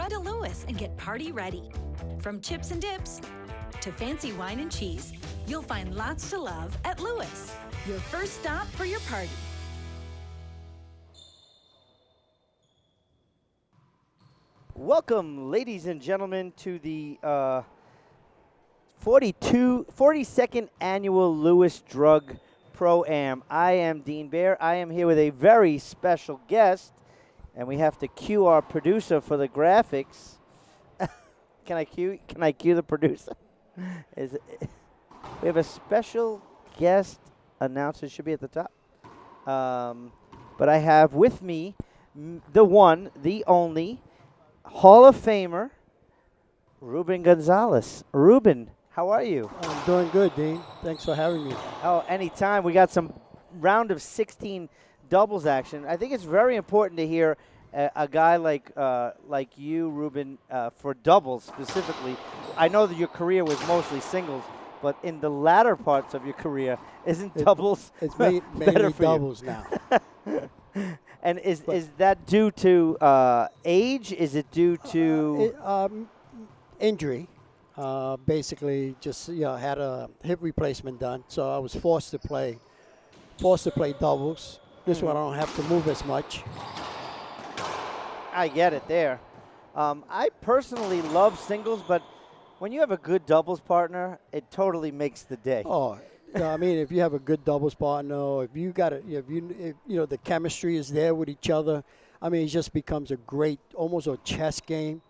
Head to Lewis and get party ready. From chips and dips to fancy wine and cheese, you'll find lots to love at Lewis, your first stop for your party. Welcome, ladies and gentlemen, to the 42nd Annual Lewis Drug Pro-Am. I am Dean Bear. I am here with a very special guest, and we have to cue our producer for the graphics. Can I cue the producer? We have a special guest announcer. Should be at the top. But I have with me the one, the only Hall of Famer, Ruben Gonzalez. Ruben, how are you? I'm doing good, Dean. Thanks for having me. Oh, anytime. We got some round of 16 doubles action. I think it's very important to hear a guy like you, Ruben, for doubles specifically. I know that your career was mostly singles, but in the latter parts of your career, isn't doubles It's better mainly for doubles now. And is that due to age? Is it due to Injury. Basically, just had a hip replacement done, so I was forced to play doubles. This one I don't have to move as much. I get it there. I personally love singles, but when you have a good doubles partner, it totally makes the day. Oh, I mean, if you have a good doubles partner, if the chemistry is there with each other, I mean, it just becomes almost a chess game.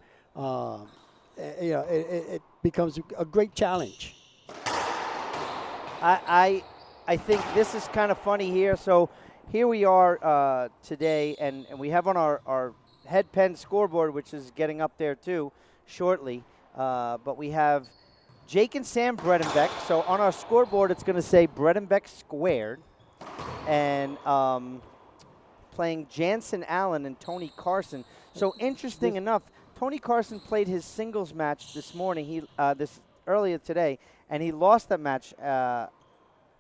It becomes a great challenge. I think this is kind of funny here. So here we are today, and we have on our head pen scoreboard, which is getting up there too shortly, but we have Jake and Sam Bredenbeck. So on our scoreboard, it's going to say Bredenbeck squared, and playing Jansen Allen and Tony Carson. So interesting enough, Tony Carson played his singles match this morning. Earlier today, and he lost that match. I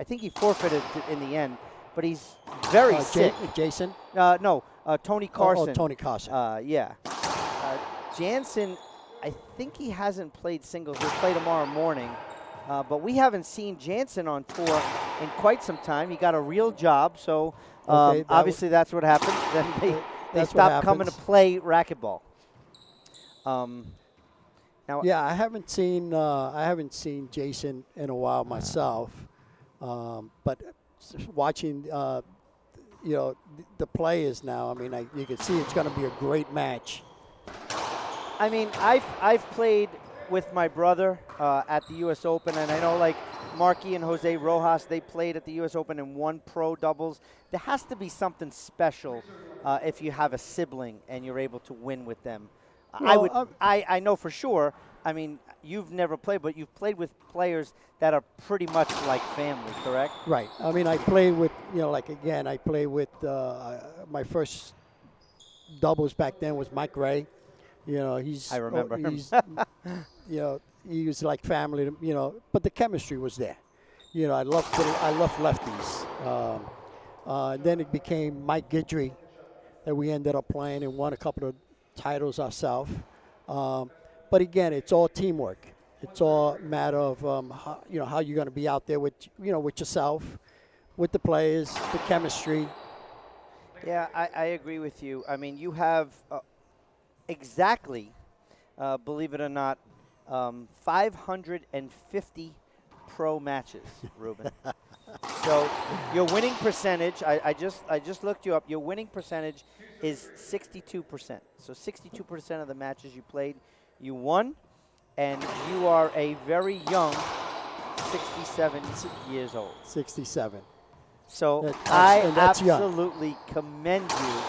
think he forfeited in the end, but he's very sick. Jason? No, Tony Carson. Oh, Tony Carson. Yeah. Jansen, I think he hasn't played singles. He'll play tomorrow morning. But we haven't seen Jansen on tour in quite some time. He got a real job, so obviously that's what happens. Then they stopped coming to play racquetball. Now, yeah, I haven't seen Jason in a while myself, but watching the players now, I mean, you can see it's going to be a great match. I mean, I've played with my brother at the U.S. Open, and I know like Marky and Jose Rojas, they played at the U.S. Open and won pro doubles. There has to be something special if you have a sibling and you're able to win with them. I know for sure. I mean, you've never played, but you've played with players that are pretty much like family, correct? Right. I mean, I played with, I played with my first doubles back then was Mike Ray. I remember him. He was like family, but the chemistry was there. I love lefties. Then it became Mike Guidry that we ended up playing and won a couple of titles ourselves. But again, it's all teamwork. It's all a matter of how you're going to be out there with yourself, with the players, the chemistry. Yeah, I agree with you. I mean, you have exactly, believe it or not, 550 pro matches, Ruben. So your winning percentage, I just looked you up. Your winning percentage is 62%. So 62% of the matches you played, you won, and you are a very young 67 years old. 67. So that's absolutely commend you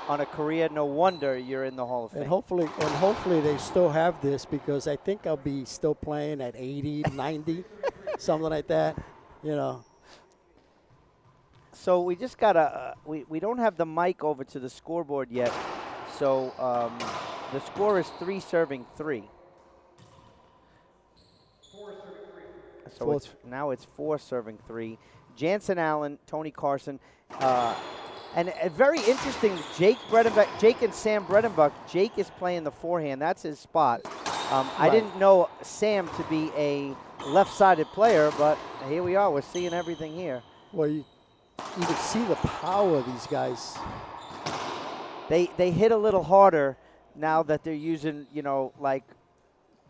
on a career. No wonder you're in the Hall of Fame. And hopefully they still have this, because I think I'll be still playing at 80, 90, something like that. So we just got we don't have the mic over to the scoreboard yet. So the score is 3 serving 3. So now it's 4 serving 3. Jansen Allen, Tony Carson. And very interesting, Jake and Sam Bredenbeck. Jake is playing the forehand. That's his spot. I didn't know Sam to be a left-sided player, but here we are. We're seeing everything here. Well, you can see the power of these guys. They hit a little harder now that they're using, like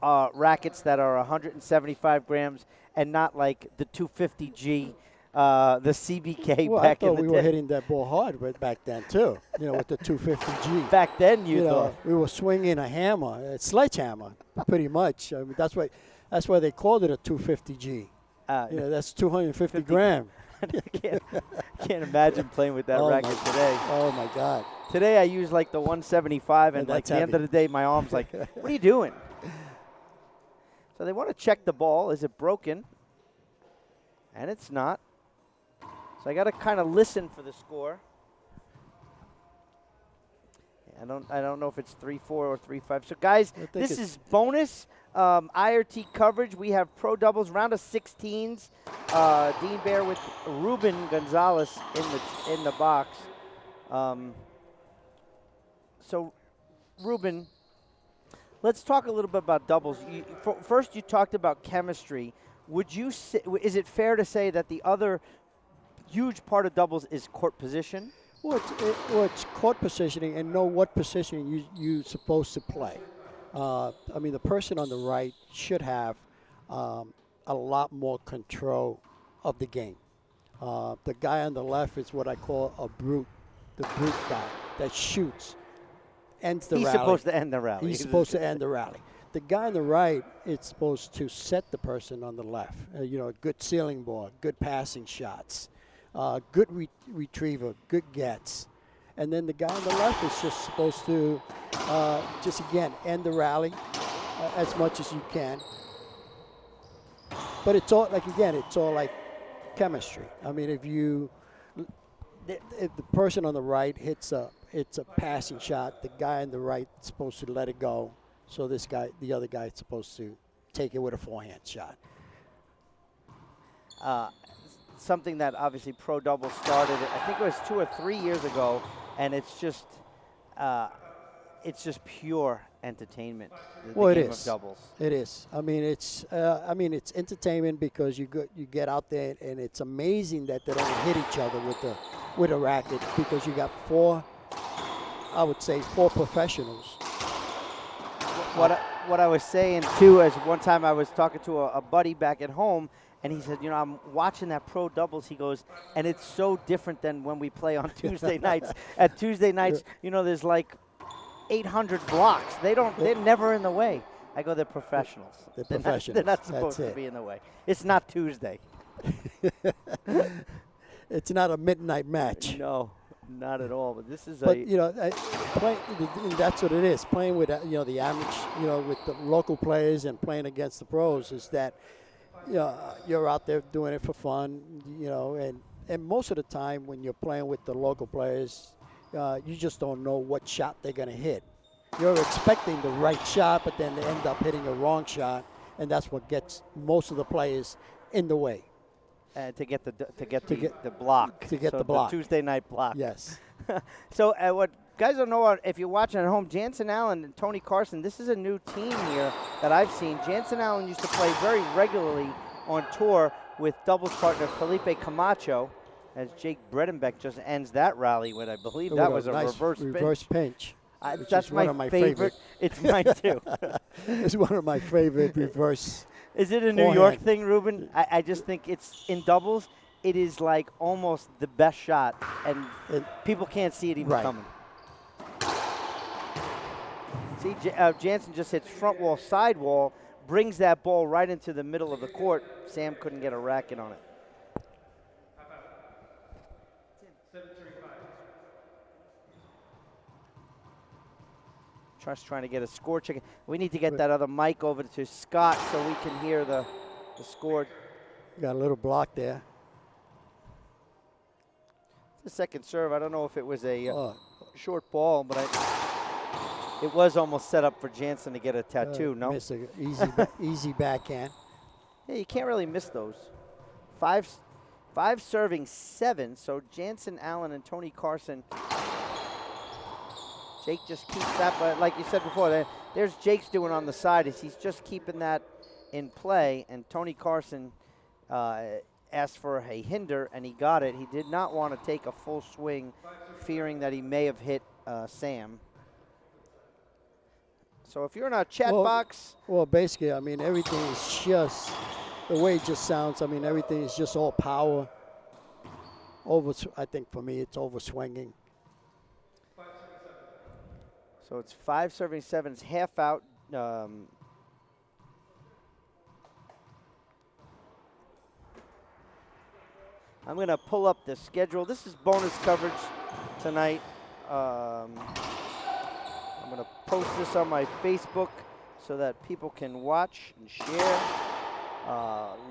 rackets that are 175 grams and not like the 250G, the CBK well, back in the day. I thought we were hitting that ball hard back then, too, with the 250G. Back then, you thought. We were swinging a hammer, a sledgehammer, pretty much. I mean, that's why they called it a 250G. That's 250 grams. I can't imagine playing with that racket today. Oh, my God. Today I use like the 175, and like at the end of the day, my arm's like, what are you doing? So they want to check the ball. Is it broken? And it's not. So I got to kind of listen for the score. I don't know if it's 3-4 or 3-5. So guys, this is bonus IRT coverage. We have pro doubles, round of 16s. Dean Bear with Ruben Gonzalez in the box. So Ruben, let's talk a little bit about doubles. First, you talked about chemistry. Is it fair to say that the other huge part of doubles is court position? Well, it's court positioning and know what position you're supposed to play. I mean, the person on the right should have a lot more control of the game. The guy on the left is what I call a brute, the brute guy that shoots, ends the rally. He's supposed to end the rally. He's supposed to end the rally. The guy on the right is supposed to set the person on the left. Good ceiling ball, good passing shots. Good retriever, good gets. And then the guy on the left is just supposed to end the rally as much as you can. But it's all like chemistry. I mean, if the person on the right hits a passing shot, the guy on the right is supposed to let it go. So the other guy is supposed to take it with a forehand shot. Something that obviously pro doubles started, I think it was 2 or 3 years ago, and it's just pure entertainment. The game of doubles. It is. I mean, it's entertainment because you get out there and it's amazing that they don't hit each other with a racket because you got four professionals. What I was saying too is one time I was talking to a buddy back at home. And he said, I'm watching that pro doubles. He goes, and it's so different than when we play on Tuesday nights. At Tuesday nights, there's like 800 blocks. They're never in the way. I go, they're professionals. They're not supposed to be in the way. It's not Tuesday. It's not a midnight match. No, not at all. But this is that's what it is. Playing with the amateur, with the local players and playing against the pros is that. You're out there doing it for fun, and most of the time when you're playing with the local players, you just don't know what shot they're going to hit. You're expecting the right shot, but then they end up hitting a wrong shot, and that's what gets most of the players in the way. To get the block. The Tuesday night block. Yes. So what guys don't know, if you're watching at home, Jansen Allen and Tony Carson, this is a new team here that I've seen. Jansen Allen used to play very regularly on tour with doubles partner Felipe Camacho, as Jake Bredenbeck just ends that rally with, I believe that was a nice reverse pinch. That's my favorite. It's mine too. It's one of my favorite reverse. Is it a New York thing, Ruben? I just think it's in doubles. It is like almost the best shot, and people can't see it even coming. See, Jansen just hits front wall, side wall, brings that ball right into the middle of the court. Sam couldn't get a racket on it. Just trying to get a score check. We need to get that other mic over to Scott so we can hear the score. Got a little block there. The second serve, I don't know if it was a short ball, but it was almost set up for Jansen to get a tattoo, no? Miss easy backhand. Yeah, you can't really miss those. Five 5 serving 7. So Jansen, Allen, and Tony Carson. Jake just keeps that, but like you said before, there's Jake's doing on the side is he's just keeping that in play, and Tony Carson asked for a hinder, and he got it. He did not want to take a full swing, fearing that he may have hit Sam. So if you're in a chat box. Well, basically, I mean, everything is just, the way it just sounds, I mean, everything is just all power. I think for me, it's over swinging. So it's 5 serving 7. It's half out. I'm going to pull up the schedule. This is bonus coverage tonight. I'm going to post this on my Facebook so that people can watch and share.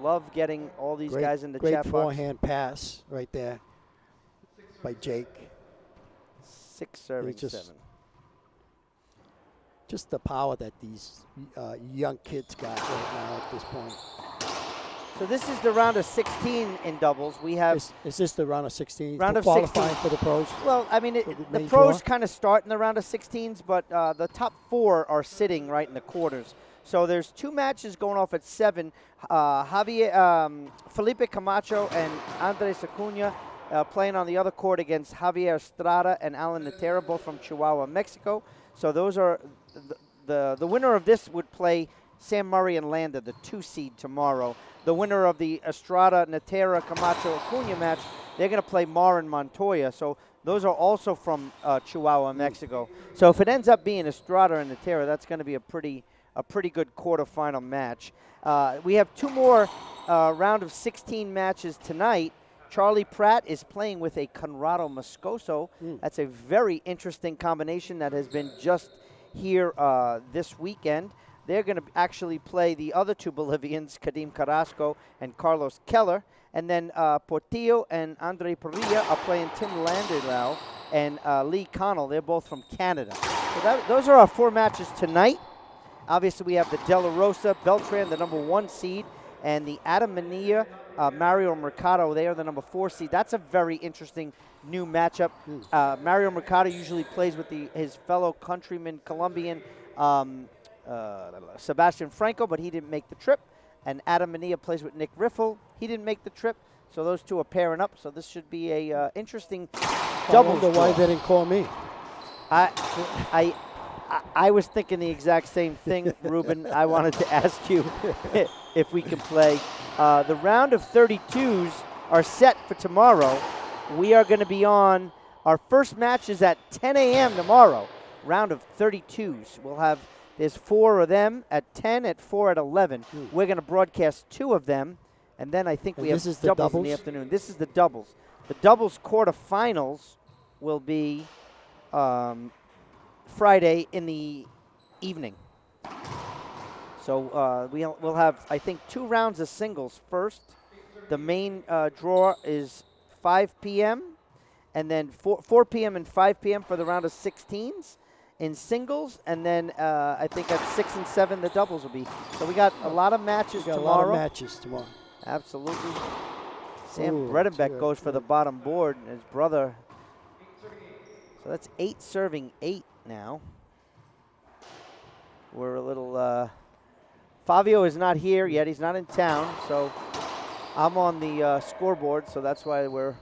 Love getting all these guys in the chat box. Great forehand pass right there by Jake. 6 serving 7. Just the power that these young kids got right now at this point. So this is the round of 16 in doubles. We have. Is this the round of 16? Round of qualifying 16 for the pros? Well, I mean, the pros kind of start in the round of 16s, but the top 4 are sitting right in the quarters. So there's 2 matches going off at 7. Felipe Camacho and Andres Acuna playing on the other court against Javier Estrada and Alan Natera, both from Chihuahua, Mexico. So those are the winner of this would play Sam Murray and Landa, the 2 seed tomorrow. The winner of the Estrada, Natera, Camacho, Acuna match, they're going to play Mar and Montoya. So those are also from Chihuahua, Mexico. So if it ends up being Estrada and Natera, that's going to be a pretty good quarterfinal match. We have 2 more round of 16 matches tonight. Charlie Pratt is playing with a Conrado Moscoso. That's a very interesting combination that has been just here this weekend. They're going to actually play the other 2 Bolivians, Kadim Carrasco and Carlos Keller. And then Portillo and Andre Parrilla are playing Tim Landerlau and Lee Connell. They're both from Canada. So those are our 4 matches tonight. Obviously, we have the De La Rosa, Beltran, the number 1 seed, and the Adam Manilla, Mario Mercado. They are the number 4 seed. That's a very interesting new matchup. Mario Mercado usually plays with his fellow countryman Colombian Sebastian Franco, but he didn't make the trip. And Adam Manilla plays with Nick Riffle. He didn't make the trip. So those 2 are pairing up. So this should be a interesting doubles. I wonder why they didn't call me. I was thinking the exact same thing, Ruben. I wanted to ask you if we can play. The round of 32s are set for tomorrow. We are going to be on. Our first match is at 10 a.m. tomorrow. Round of 32s. There's 4 of them at 10, at 4, at 11. We're going to broadcast 2 of them, and then I think we have doubles in the afternoon. This is the doubles. The doubles quarterfinals will be Friday in the evening. So we'll have, I think, 2 rounds of singles first. The main draw is 5 p.m., and then 4 p.m. and 5 p.m. for the round of 16s. In singles, and then I think at 6 and 7 the doubles will be. So we got a lot of matches tomorrow. A lot of matches tomorrow. Absolutely. Sam Bredenbeck goes for the bottom board, and his brother. So that's 8 serving 8 now. We're a little. Fabio is not here yet. He's not in town, so I'm on the scoreboard. So that's why we're.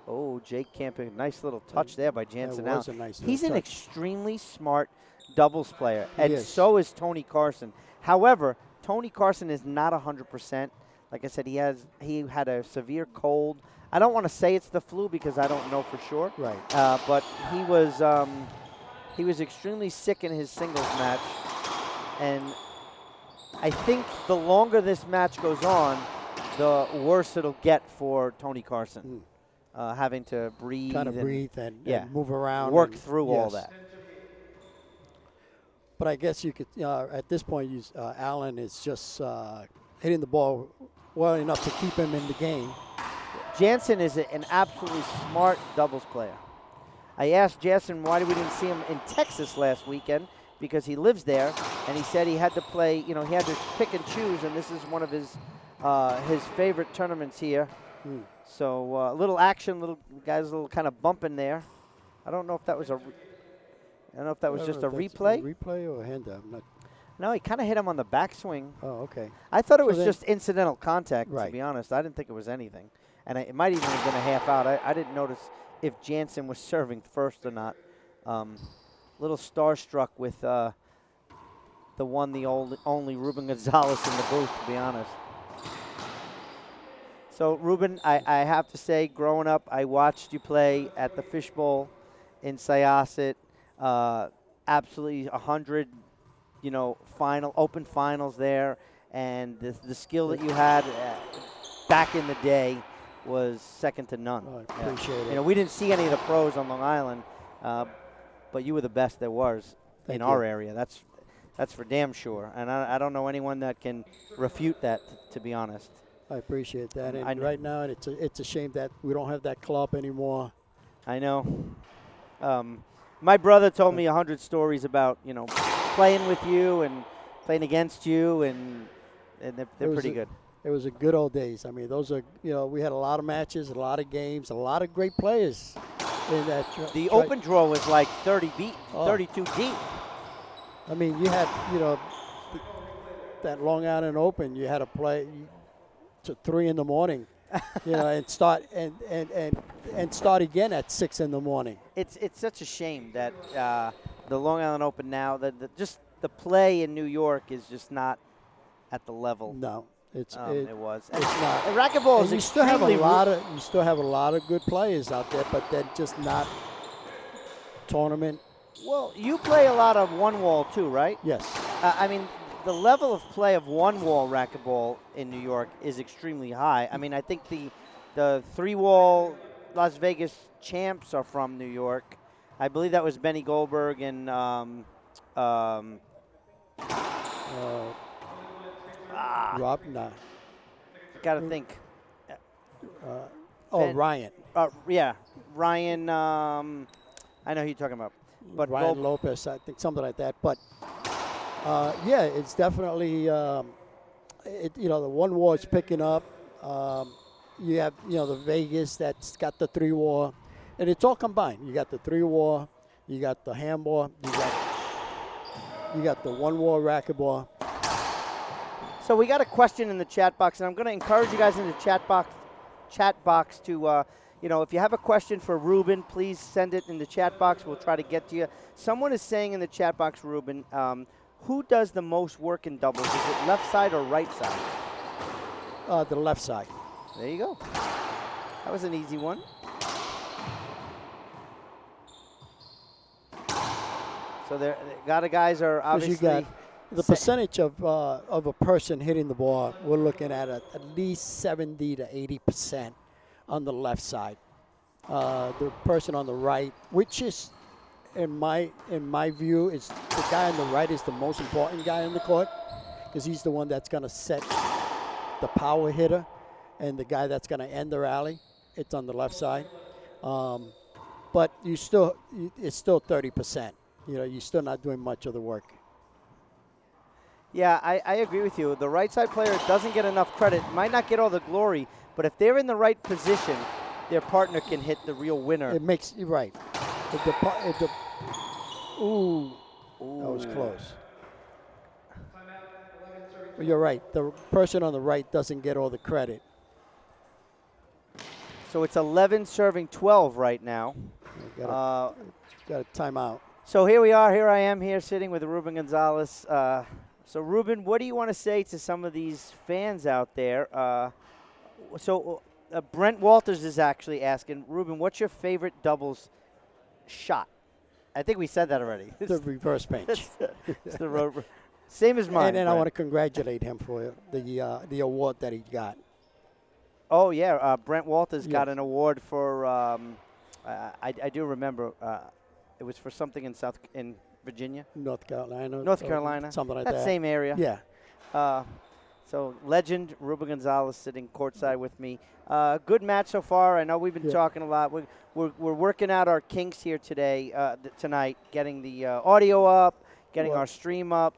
Oh, Jake Camping, nice little touch there by Jansen. That was a nice He's an touch. Extremely smart doubles player, and so is Tony Carson. However, Tony Carson is not 100%. Like I said, he had a severe cold. I don't want to say it's the flu because I don't know for sure. Right. But he was extremely sick in his singles match, and I think the longer this match goes on, the worse it'll get for Tony Carson. Having to breathe. Kind of breathe and move around. Work through all that. But I guess you could, at this point, Allen is just hitting the ball well enough to keep him in the game. Jansen is an absolutely smart doubles player. I asked Jansen why we didn't see him in Texas last weekend because he lives there, and he said he had to play, he had to pick and choose, and this is one of his his favorite tournaments here. So little action, little guys, little kind of bump in there. I don't know if that was just a replay. A replay or a hand up? Not. No, he kind of hit him on the backswing. Oh, okay. I thought it was just incidental contact, right. To be honest. I didn't think it was anything. And it might even have been a half out. I didn't notice if Jansen was serving first or not. Little starstruck with the only Ruben Gonzalez in the booth, to be honest. So, Ruben, I have to say, growing up, I watched you play at the Fishbowl in Syosset. Absolutely 100, open finals there. And the skill that you had back in the day was second to none. Oh, I appreciate it. We didn't see any of the pros on Long Island, but you were the best there was in our area. That's for damn sure. And I don't know anyone that can refute that, to be honest. I appreciate that. And right now, it's a shame that we don't have that club anymore. I know. My brother told me 100 stories about, playing with you and playing against you, and they're pretty good. It was a good old days. I mean, those are, we had a lot of matches, a lot of games, a lot of great players in that. The open draw was like 32 deep. I mean, you had, that Long Island Open, you had to play to 3 in the morning, and start and start again at 6 in the morning. It's such a shame that the Long Island Open now, just the play in New York is just not at the level. No. It was. It's not. Racquetball is you still have a lot of good players out there, but they're just not tournament. Well, you play a lot of one wall too, right? Yes. I mean, the level of play of one wall racquetball in New York is extremely high. I mean, I think the 3-wall Las Vegas champs are from New York. I believe that was Benny Goldberg and Rob, nah. Got to think. Ryan. Yeah, Ryan. I know who you're talking about. But Ryan Lopez, I think something like that. But it's definitely the one war is picking up. You have the Vegas that's got the 3-war, and it's all combined. You got the 3-war, you got the handball, you got the 1-war racquetball. So we got a question in the chat box, and I'm going to encourage you guys in the chat box to, if you have a question for Ruben, please send it in the chat box. We'll try to get to you. Someone is saying in the chat box, Ruben, who does the most work in doubles? Is it left side or right side? The left side. There you go. That was an easy one. So the guys are obviously. The percentage of a person hitting the ball, we're looking at least 70 to 80% on the left side. The person on the right, which is, in my view, is the guy on the right is the most important guy on the court because he's the one that's going to set the power hitter, and the guy that's going to end the rally, it's on the left side. But it's still 30%. You're still not doing much of the work. Yeah, I agree with you. The right side player doesn't get enough credit, might not get all the glory, but if they're in the right position, their partner can hit the real winner. It makes you right. Ooh, that was close. Well, you're right. The person on the right doesn't get all the credit. So it's 11 serving 12 right now. Got a timeout. So here we are. Here I am here sitting with Ruben Gonzalez. So, Ruben, what do you want to say to some of these fans out there? Brent Walters is actually asking, Ruben, what's your favorite doubles shot? I think we said that already. The reverse pinch. It's the same as mine. And I want to congratulate him for the award that he got. Oh, yeah. Brent Walters got an award for, I do remember, it was for something in Virginia? North Carolina. Something like that. That same area. Yeah. So legend Ruben Gonzalez sitting courtside with me. Good match so far. I know we've been talking a lot. We're working out our kinks here tonight, getting the audio up, getting our stream up.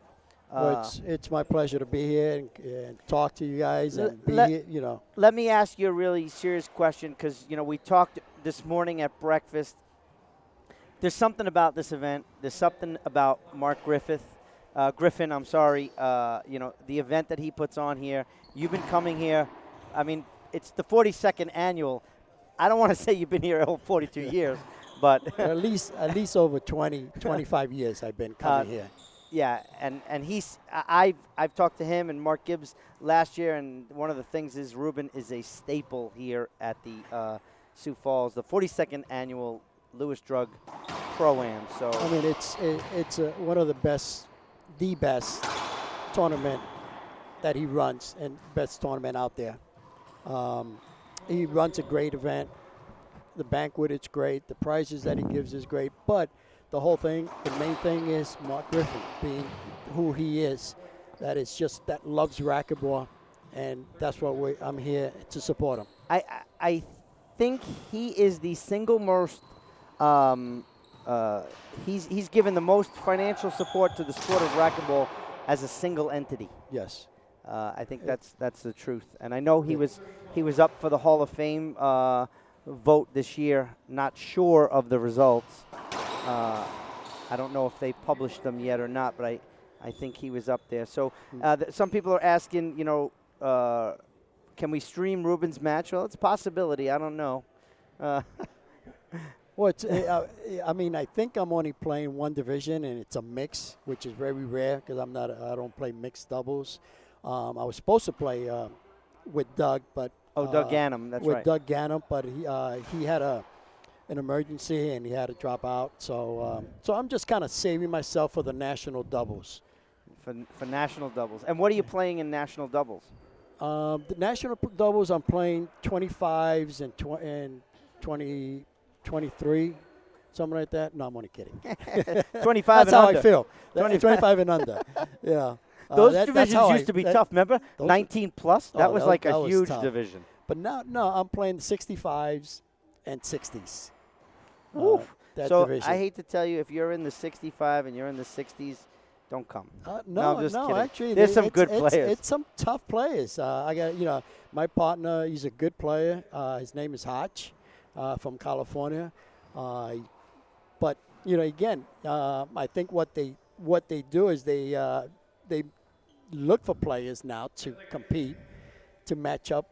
Well, it's my pleasure to be here and talk to you guys and be here, you know. Let me ask you a really serious question because, you know, we talked this morning at breakfast. There's something about this event. There's something about Mark Griffin, I'm sorry, you know, the event that he puts on here. You've been coming here. I mean, it's the 42nd annual. I don't want to say you've been here all 42 years, but at least over 25 years I've been coming here. Yeah, and I've talked to him and Mark Gibbs last year, and one of the things is Ruben is a staple here at the Sioux Falls, the 42nd annual Lewis Drug Pro-Am. So I mean, it's one of the best tournament that he runs and best tournament out there. He runs a great event. The banquet is great. The prizes that he gives is great, but the whole thing, the main thing is Mark Griffin being who he is. That loves racquetball, and that's what I'm here to support him. I think he is the single most. He's given the most financial support to the sport of racquetball as a single entity. Yes. I think that's the truth, and I know he was up for the Hall of Fame vote this year. Not sure of the results. I don't know if they published them yet or not, but I think he was up there. So some people are asking, you know, can we stream Ruben's match? Well, it's a possibility. I don't know. Well, I mean, I think I'm only playing one division, and it's a mix, which is very rare because I don't play mixed doubles. I was supposed to play with Doug, but Doug Ganem, that's right. With Doug Ganem, but he had an emergency and he had to drop out. So I'm just kind of saving myself for the national doubles. For national doubles. And what are you playing in national doubles? The national doubles, I'm playing 25s and 20, 23, something like that. No, I'm only kidding. 25 That's and how under. I feel. 25 and under. Yeah. Those divisions used to be tough, remember? 19 plus? That was like a huge division. But now, I'm playing 65s and 60s. So division. I hate to tell you, if you're in the 65 and you're in the 60s, don't come. No, I'm just kidding. Actually, there's some good players. It's some tough players. I got, my partner. He's a good player. His name is Hotch, from California. But again, I think what they do is they look for players now to compete, to match up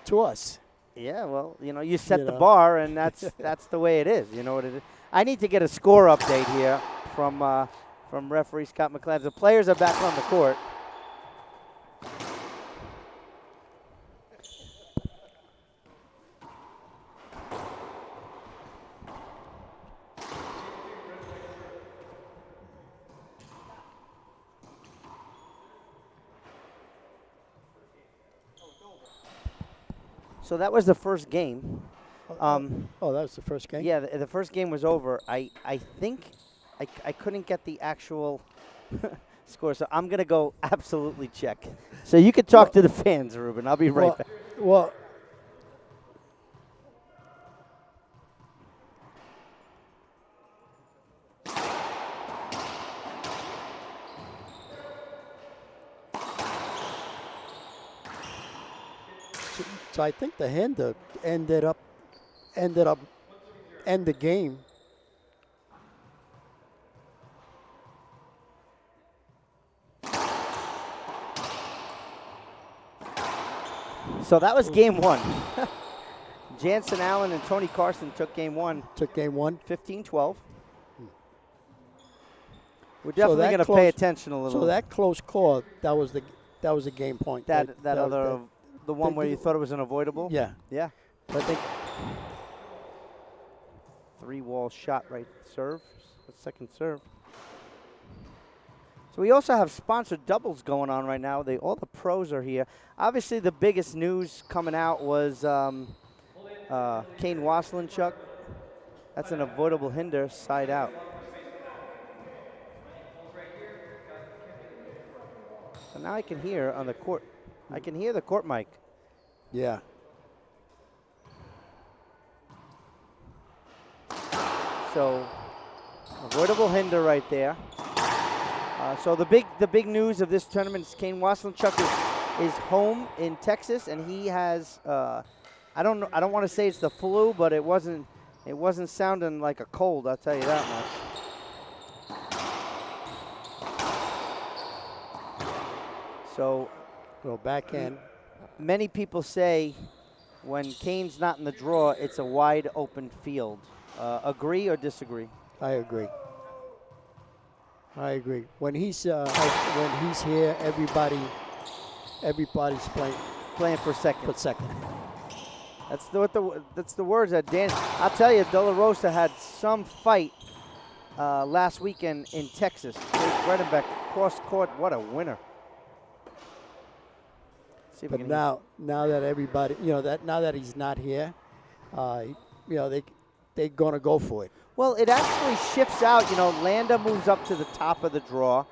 to us. Yeah, well, you set the bar, and that's the way it is. You know what it is. I need to get a score update here from referee Scott McClellan. The players are back on the court. So that was the first game. That was the first game? Yeah, the first game was over. I think I couldn't get the actual score, so I'm going to go absolutely check. So you can talk to the fans, Ruben. I'll be right back. Well, so I think the Hinder ended up end the game. So that was game one. Jansen Allen and Tony Carson took game one. 15-12. We're definitely going to pay attention a little. So that close call, that was a game point. The one where you thought it was unavoidable? Yeah. Yeah. I think 3-wall shot right serve. Second serve. So we also have sponsored doubles going on right now. All the pros are here. Obviously, the biggest news coming out was Kane Waslinchuk. That's an avoidable hinder, side out. So now I can hear on the court. I can hear the court mic. Yeah. So avoidable hinder right there. So the big news of this tournament is Kane Waslinchuk is home in Texas, and he has I don't want to say it's the flu, but it wasn't sounding like a cold. I'll tell you that much. So, backhand. Many people say when Kane's not in the draw, it's a wide open field. Agree or disagree? I agree. When he's here, everybody's playing for second. For second. That's the words that Dan. I'll tell you, De La Rosa had some fight last weekend in Texas. Bredenbeck cross court. What a winner! But now that everybody, now that he's not here, they're gonna go for it. Well, it actually shifts out. Landa moves up to the top of the draw.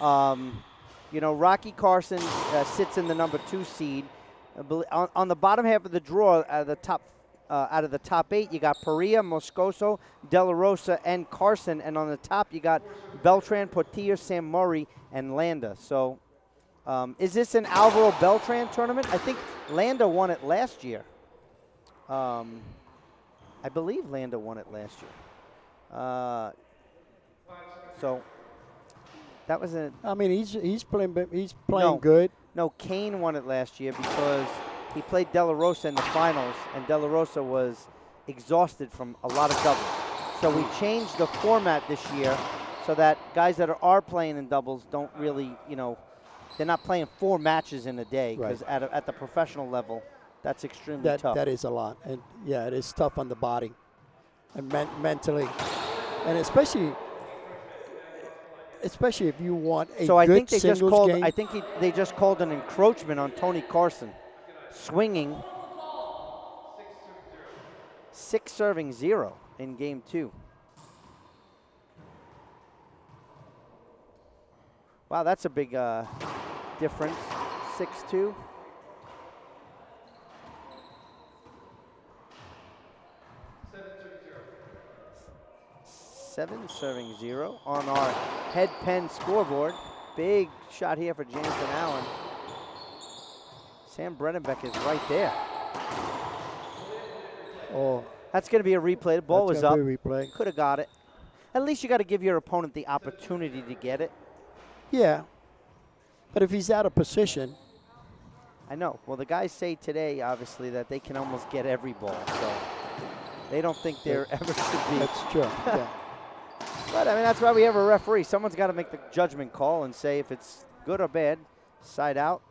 Rocky Carson sits in the number 2 seed. On the bottom half of the draw, out of the top 8, you got Perea, Moscoso, De La Rosa, and Carson. And on the top, you got Beltran, Portillo, Sam Murray, and Landa. So is this an Alvaro Beltran tournament? I think Landa won it last year. I believe Landa won it last year. So that was a. I mean, he's playing good. No, Kane won it last year because he played De La Rosa in the finals, and De La Rosa was exhausted from a lot of doubles. So we changed the format this year so that guys that are playing in doubles don't really, they're not playing 4 matches in a day because at the professional level, that's extremely tough. That is a lot, and yeah, it is tough on the body and mentally, and especially if you want a good singles game. I think they just called an encroachment on Tony Carson, swinging 6 serving 0 in game 2. Wow, that's a big difference. 6-2. 7 serving 0 on our head pen scoreboard. Big shot here for Jansen Allen. Sam Bredenbeck is right there. Oh, that's going to be a replay. The ball was up. Could have got it. At least you got to give your opponent the opportunity to get it. Yeah. But if he's out of position. I know. Well, the guys say today, obviously, that they can almost get every ball. So they don't think there ever should be. That's true. Yeah. But, I mean, that's why we have a referee. Someone's got to make the judgment call and say if it's good or bad. Side out.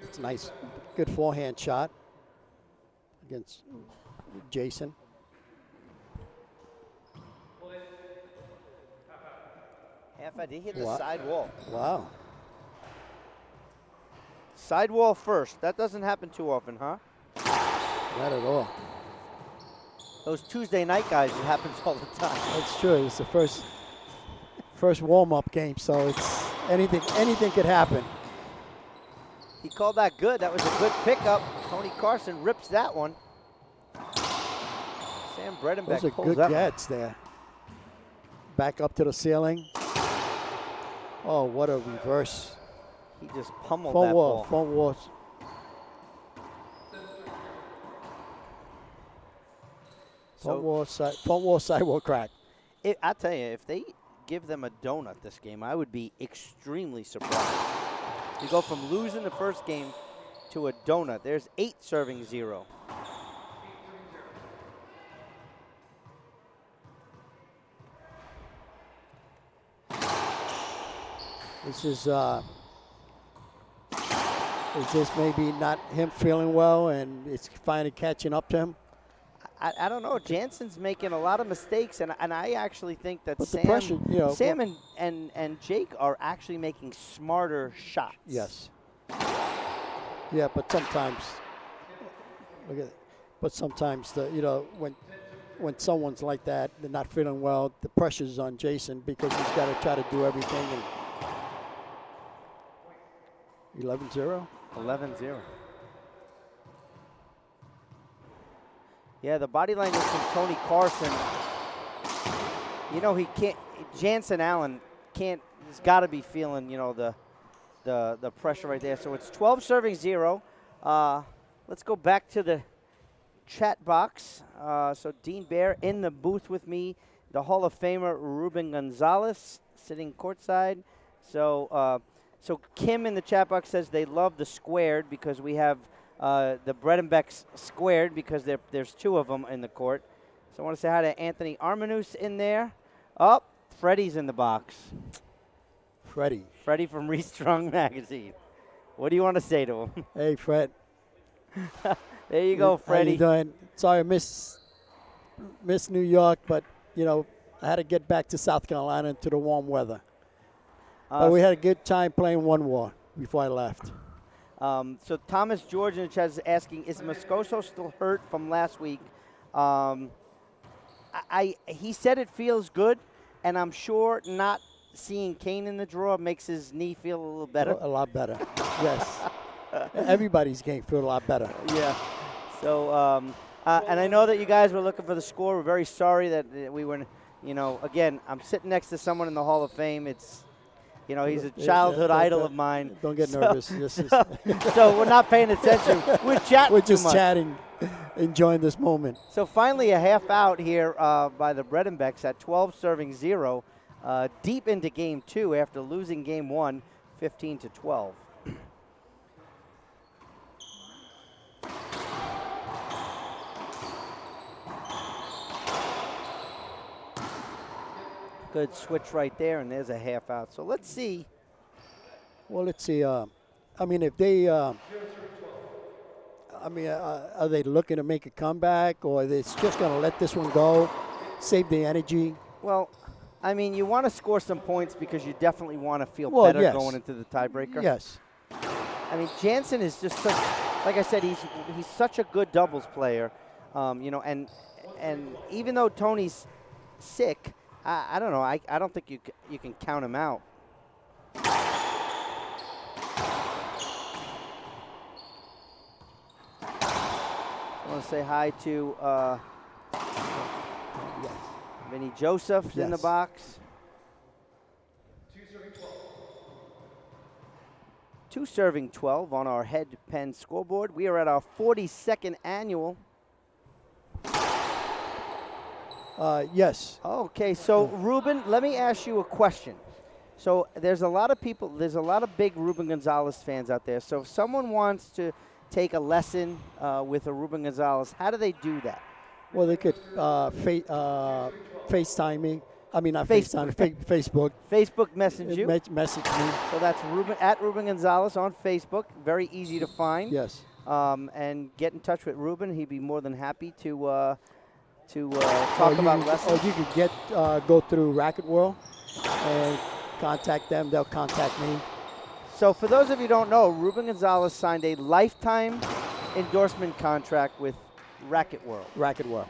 It's nice. Good forehand shot against Jason. He hit the side wall. Wow. Side wall first. That doesn't happen too often, huh? Not at all. Those Tuesday night guys, it happens all the time. That's true. It's the first warm-up game, so it's anything could happen. He called that good. That was a good pickup. Tony Carson rips that one. Sam Bredenbeck Those are good gets there. Back up to the ceiling. Oh, what a reverse. He just pummeled that ball. Front wall. Front wall sidewall crack. I tell you, if they give them a donut this game, I would be extremely surprised. You go from losing the first game to a donut. There's 8 serving 0. This is this maybe not him feeling well, and it's finally catching up to him? I don't know. Jansen's making a lot of mistakes, and I actually think that Sam and Jake are actually making smarter shots. Yes. Yeah, but sometimes, when someone's like that, they're not feeling well, the pressure's on Jason because he's got to try to do everything. And 11-0? 11-0. Yeah, the body language from Tony Carson. He can't. Jansen Allen can't. He's got to be feeling, the pressure right there. So it's 12 serving 0. Let's go back to the chat box. So Dean Bear in the booth with me, the Hall of Famer Ruben Gonzalez sitting courtside. So Kim in the chat box says they love the squared because we have the Bredenbecks squared because there's 2 of them in the court. So I want to say hi to Anthony Armanus in there. Oh, Freddie's in the box. Freddie from Restrung Magazine. What do you want to say to him? Hey, Fred. There you go, Freddie. How you doing? Sorry, I miss New York, but, I had to get back to South Carolina into the warm weather. But we had a good time playing one war before I left. So Thomas George in the chat is asking, is Moscoso still hurt from last week? He said it feels good, and I'm sure not seeing Kane in the draw makes his knee feel a little better. A lot better, yes. Everybody's game feel a lot better. Yeah. So, and I know that you guys were looking for the score. We're very sorry that we were, again, I'm sitting next to someone in the Hall of Fame. It's, he's a childhood idol of mine. Don't get nervous. So we're not paying attention. We're chatting. We're just chatting, enjoying this moment. So finally a half out here by the Bredenbecks at 12 serving 0, deep into game 2 after losing game 1, 15-12. Good switch right there, and there's a half out. So let's see. Well, let's see. If they, are they looking to make a comeback, or are they just going to let this one go, save the energy? Well, you want to score some points because you definitely want to feel better going into the tiebreaker. Yes. Jansen is just such, like I said, he's such a good doubles player, and even though Tony's sick, I don't know. I don't think you can count him out. I want to say hi to Vinny Joseph's in the box. 2 serving 12 on our head pen scoreboard. We are at our 42nd annual. Yes. Okay, so Ruben, let me ask you a question. So there's a lot of big Ruben Gonzalez fans out there. So if someone wants to take a lesson with a Ruben Gonzalez, how do they do that? Well, they could FaceTime me. Not FaceTime, Facebook. Facebook message you. Message me. So that's Ruben Gonzalez on Facebook. Very easy to find. Yes. And get in touch with Ruben. He'd be more than happy to talk about lessons. Or you could go through Racket World and contact them. They'll contact me. So for those of you who don't know, Ruben Gonzalez signed a lifetime endorsement contract with Racket World. Racket World.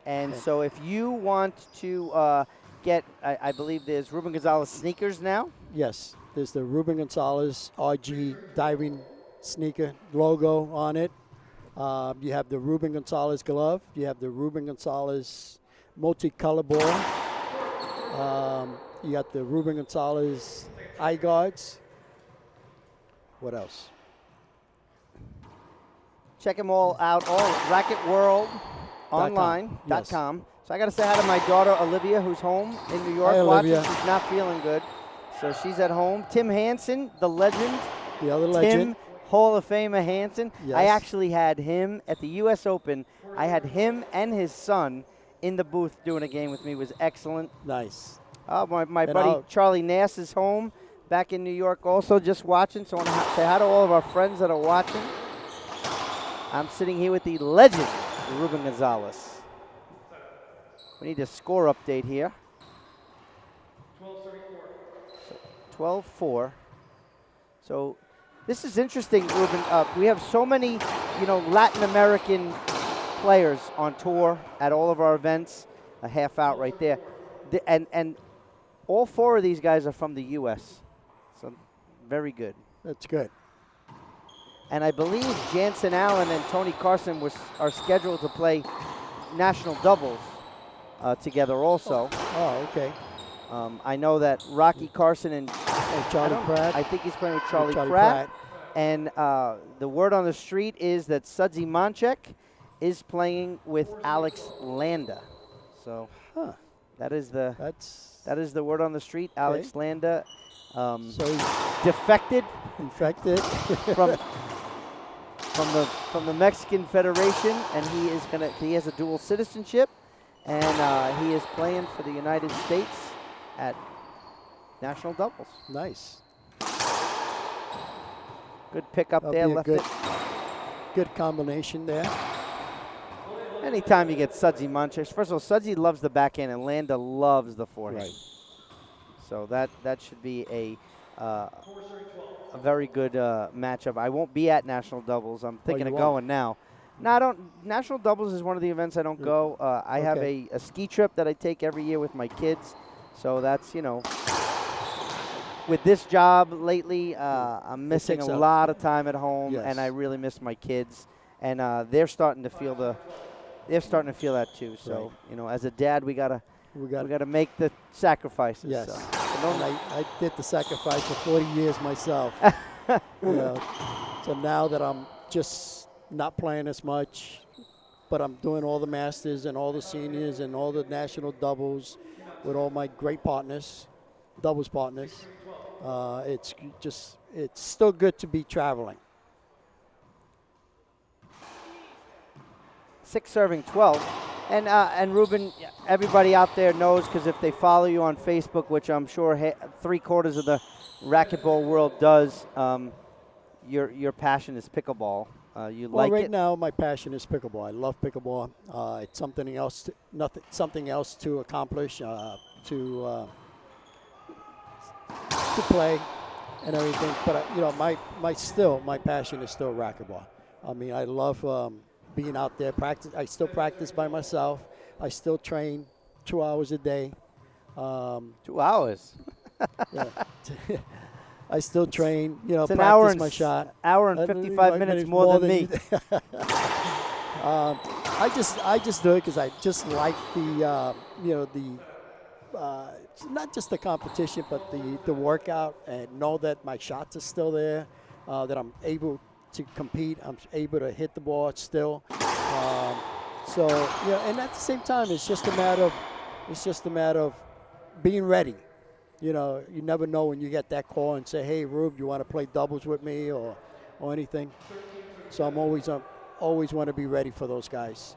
And so if you want to get, I believe there's Ruben Gonzalez sneakers now. Yes. There's the Ruben Gonzalez RG diving sneaker logo on it. You have the Ruben Gonzalez glove. You have the Ruben Gonzalez multicolor ball. You got the Ruben Gonzalez eye guards. What else? Check them all out, all at racketworldonline.com. Yes. So I got to say hi to my daughter, Olivia, who's home in New York watching. She's not feeling good, so she's at home. Tim Hansen, the legend. The other legend. Tim, Hall of Famer Hansen. Yes. I actually had him at the U.S. Open. I had him and his son in the booth doing a game with me. It was excellent. Nice. My buddy Charlie Nass is home back in New York also just watching. So I want to say hi to all of our friends that are watching. I'm sitting here with the legend, Ruben Gonzalez. We need a score update here. 12-4. So this is interesting, Ruben. We have so many, Latin American players on tour at all of our events. A half out right there. And all 4 of these guys are from the U.S. So very good. That's good. And I believe Jansen Allen and Tony Carson are scheduled to play national doubles together also. Oh, okay. I know that Rocky Carson and Charlie Pratt. I think he's playing with Charlie Pratt. Pratt. And the word on the street is that Sudsy Monchek is playing with Alex Landa. So that is the word on the street. Okay. Alex Landa so he's defected. Infected. from the Mexican Federation, and he has a dual citizenship, and he is playing for the United States at national doubles. Nice. Good pickup there, left it. Good combination there. Anytime you get Sudsy Monchek, first of all, Sudsy loves the backhand, and Landa loves the forehand. Right. So that should be a very good matchup. I won't be at national doubles. I'm thinking of going now. No, I don't. National doubles is one of the events I don't go. I have a ski trip that I take every year with my kids. So that's, with this job lately, I'm missing a lot of time at home, and I really miss my kids. And they're starting to feel that too. So as a dad, we gotta make the sacrifices. Yes. So. I did the sacrifice for 40 years myself. So now that I'm just not playing as much, but I'm doing all the masters and all the seniors and all the national doubles with all my great partners, doubles partners. It's still good to be traveling. 6 serving 12. And Ruben, everybody out there knows, because if they follow you on Facebook, which I'm sure 3/4 of the racquetball world does, your passion is pickleball. Right now my passion is pickleball. I love pickleball. It's something else to accomplish, to play and everything. But my passion is still racquetball. I mean, I love being out there, practice. I still practice by myself. I still train 2 hours a day. 2 hours? Yeah. I still train, it's an practice my shot. Hour and 55 minutes more than me. I just do it because I just like the, not just the competition, but the workout, and know that my shots are still there, that I'm able to compete. I'm able to hit the ball still. And at the same time, it's just a matter of being ready. You never know when you get that call and say, "Hey, Rube, you want to play doubles with me or anything?" So I'm always want to be ready for those guys.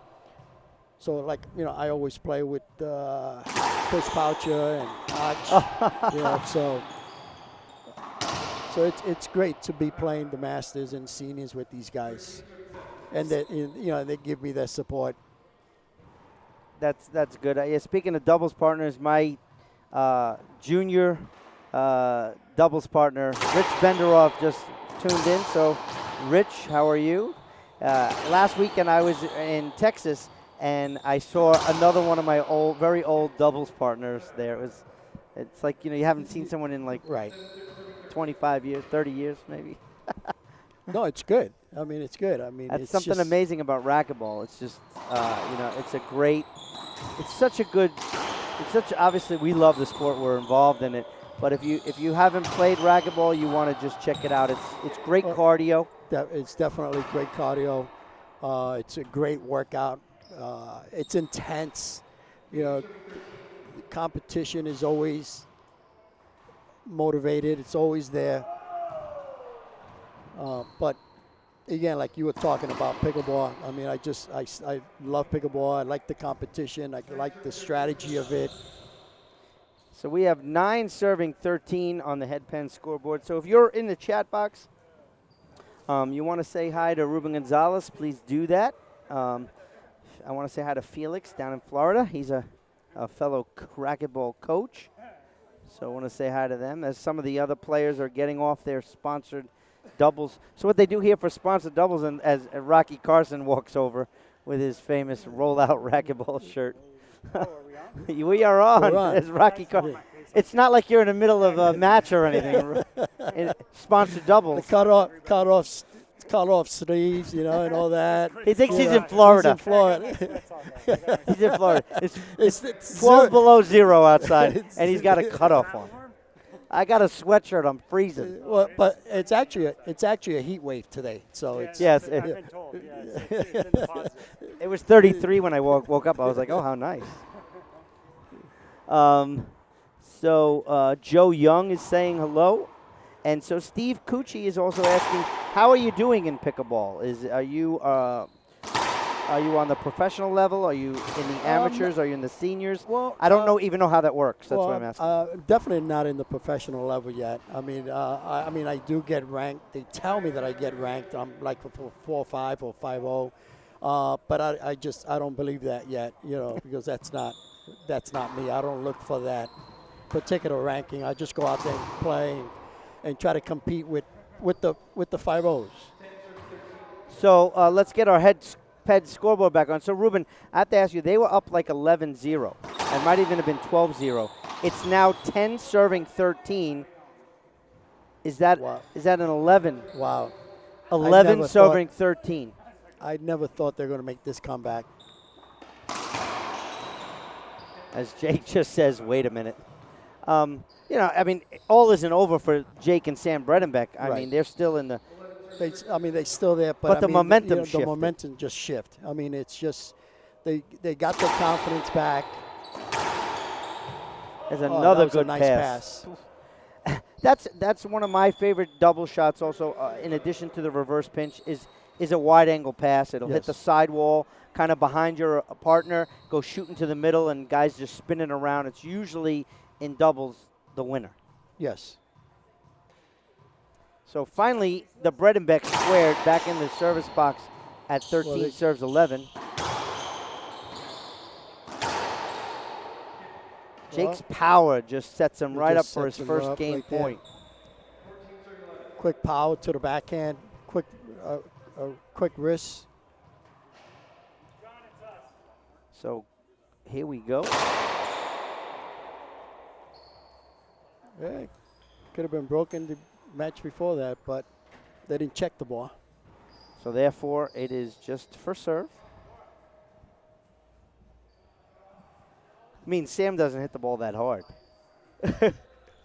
So I always play with Chris Poucher and Arch. So it's great to be playing the Masters and seniors with these guys, and that they give me their support. That's good. Speaking of doubles partners, my junior doubles partner, Rich Benderoff, just tuned in. So, Rich, how are you? Last weekend I was in Texas, and I saw another one of my very old doubles partners there. It's like you haven't seen someone in 25 years, 30 years maybe. No, it's good. I mean, it's good. I mean, that's something amazing about racquetball. It's just, obviously we love the sport, we're involved in it. But if you haven't played racquetball, you want to just check it out. It's great cardio. It's definitely great cardio. It's a great workout. It's intense. The competition is always motivated. It's always there. But again, like you were talking about pickleball, I mean, I love pickleball. I like the competition. I like the strategy of it. So we have 9 serving 13 on the headpen scoreboard. So if you're in the chat box, you want to say hi to Ruben Gonzalez, please do that. I want to say hi to Felix down in Florida. He's a fellow racquetball coach. So I want to say hi to them, as some of the other players are getting off their sponsored doubles. So what they do here for sponsored doubles, and as Rocky Carson walks over with his famous rollout racquetball shirt. We are on. As Rocky Carson. It's not like you're in the middle of a match or anything. Sponsored doubles. The cut off sleeves, and all that. He thinks he's in Florida. He's in Florida. He's in Florida. It's 12 below zero outside, and he's got a cutoff on. I got a sweatshirt. I'm freezing. Well, but it's actually a heat wave today. So it's yes. I've been told. Yeah, it's been positive. It was 33 when I woke up. I was like, oh, how nice. So Joe Young is saying hello. And so Steve Cucci is also asking, how are you doing in pickleball? Are you on the professional level? Are you in the amateurs? Are you in the seniors? Well, I don't even know how that works. That's what I'm asking. Definitely not in the professional level yet. I mean, I do get ranked. They tell me that I get ranked. I'm like for 4-5 or 5-0. But I don't believe that yet. Because that's not me. I don't look for that particular ranking. I just go out there and play and try to compete with the 5-0s. So let's get our head scoreboard back on. So, Ruben, I have to ask you, they were up like 11-0. It might even have been 12-0. It's now 10 serving 13. Is that an 11? Wow. 11 serving 13. I never thought they were going to make this comeback. As Jake just says, wait a minute. I mean, all isn't over for Jake and Sam Bredenbeck. I mean, they're still in the. They're still there, but the momentum shifted. The momentum just shift. I mean, it's just they got their confidence back. There's another good nice pass. That's one of my favorite double shots. Also, in addition to the reverse pinch, is a wide angle pass. It'll hit the sidewall, kind of behind your partner, go shooting to the middle, and guys just spinning around. It's usually in doubles the winner. Yes. So finally, the Bredenbeck squared back in the service box at 13 serves 11. Jake's power just sets him right up for his first game point. Quick power to the backhand, quick wrist. So here we go. Yeah, could have been broken the match before that, but they didn't check the ball. So therefore, it is just for serve. I mean, Sam doesn't hit the ball that hard. I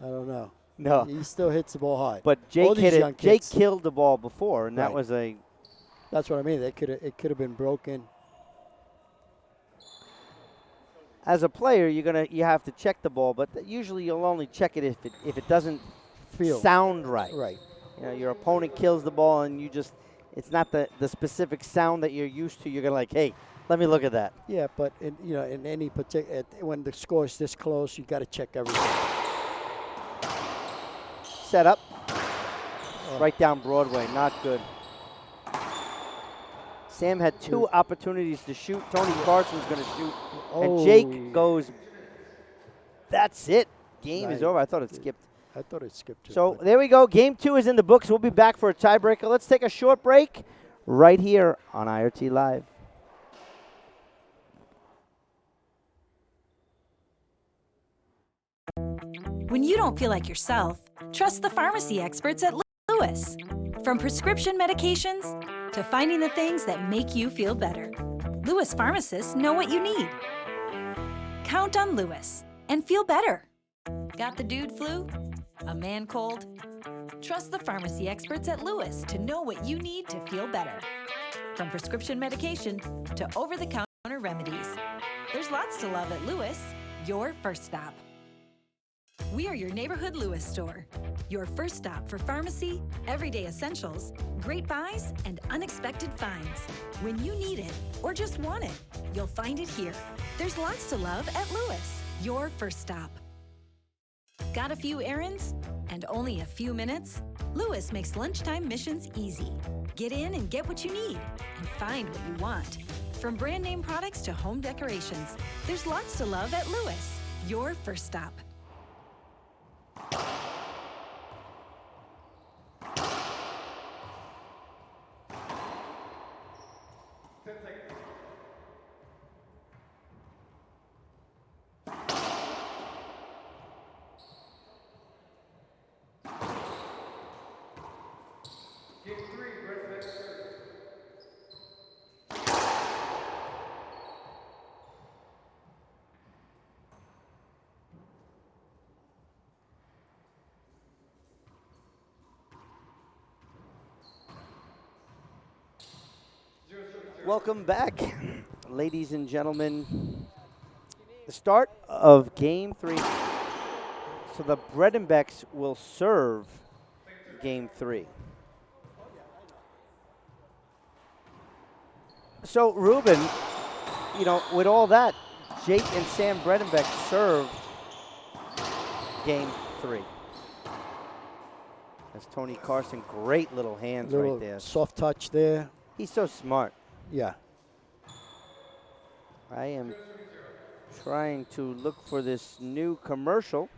don't know. No. He still hits the ball hard. But Jake hit it. Jake killed the ball before, and that was a. That's what I mean. It could have been broken. As a player, you have to check the ball, but usually you'll only check it if it doesn't sound right. Right. Your opponent kills the ball, and it's not the specific sound that you're used to. You're gonna like, hey, let me look at that. Yeah, but in any particular, when the score is this close, you got to check everything. Set up. Right down Broadway, not good. Sam had 2 opportunities to shoot. Tony Carson's going to shoot. And Jake goes, that's it. Game is over. I thought it skipped. I thought it skipped too. So there we go. Game 2 is in the books. We'll be back for a tiebreaker. Let's take a short break right here on IRT Live. When you don't feel like yourself, trust the pharmacy experts at Lewis. From prescription medications to finding the things that make you feel better, Lewis pharmacists know what you need. Count on Lewis and feel better. Got the dude flu? A man cold? Trust the pharmacy experts at Lewis to know what you need to feel better. From prescription medication to over-the-counter remedies, there's lots to love at Lewis, your first stop. We are your neighborhood Lewis store, your first stop for pharmacy, everyday essentials, great buys, and unexpected finds. When you need it or just want it, you'll find it here. There's lots to love at Lewis, your first stop. Got a few errands and only a few minutes? Lewis makes lunchtime missions easy. Get in and get what you need and find what you want. From brand name products to home decorations, there's lots to love at Lewis, your first stop. Game 3, Bredenbeck. Welcome back, ladies and gentlemen. The start of Game 3. So the Bredenbecks will serve Game 3. So, Ruben, you know, with all that, Jake and Sam Bredenbeck served Game 3. That's Tony Carson. Great little hands right there. Soft touch there. He's so smart. Yeah. I am trying to look for this new commercial.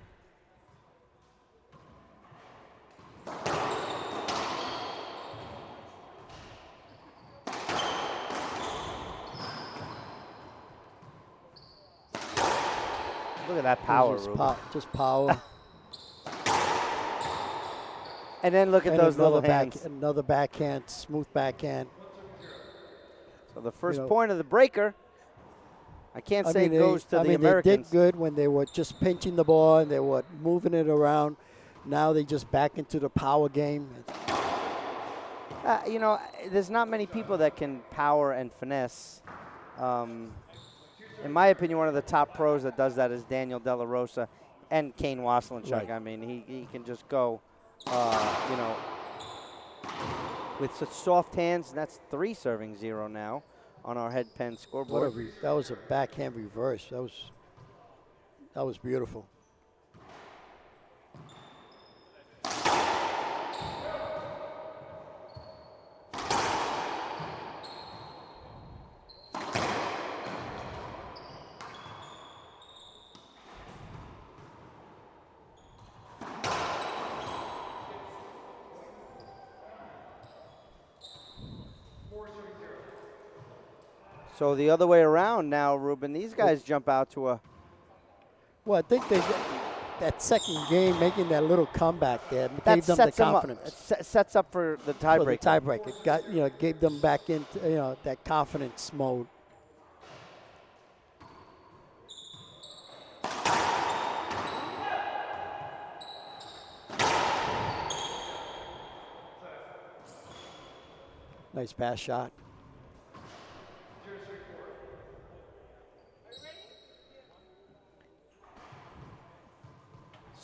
Look at that power, Ruben. Just power. And then look at those little hands. Another backhand, smooth backhand. So the first point of the breaker, I can't say goes to the Americans. They did good when they were just pinching the ball and they were moving it around. Now they just back into the power game. You know, there's not many people that can power and finesse. In my opinion, one of the top pros that does that is Daniel De La Rosa and Kane Wasselinchuk. Right. I mean, he can just go, you know, with such soft hands. And that's 3 serving 0 now on our head pen scoreboard. That was a backhand reverse. That was beautiful. So the other way around now, Ruben. These guys jump out to a. Well, I think that second game making that little comeback there gave them the confidence. Sets up for the tiebreaker. It gave them back into that confidence mode. Nice pass shot.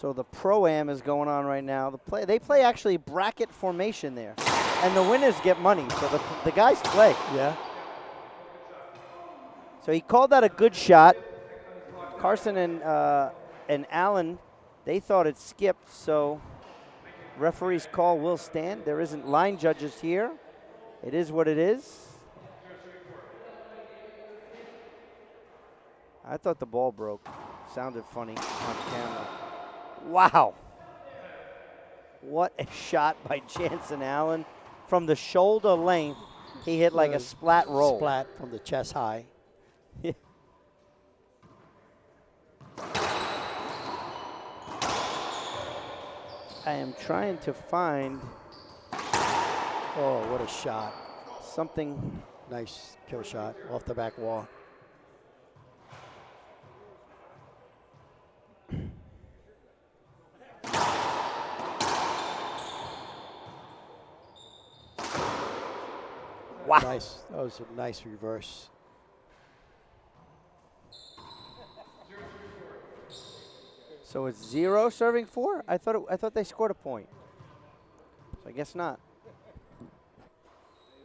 So the Pro-Am is going on right now. They play actually bracket formation there. And the winners get money. So the guys play. Yeah. So he called that a good shot. Carson and Allen, they thought it skipped. So referee's call will stand. There isn't line judges here. It is what it is. I thought the ball broke. Sounded funny on camera. Wow. What a shot by Jansen Allen. From the shoulder length, he hit like a splat roll. Splat from the chest high. I am trying to find. Oh, what a shot. Something. Nice kill shot off the back wall. Wow. Nice. That was a nice reverse. So it's 0 serving 4? I thought they scored a point. So I guess not.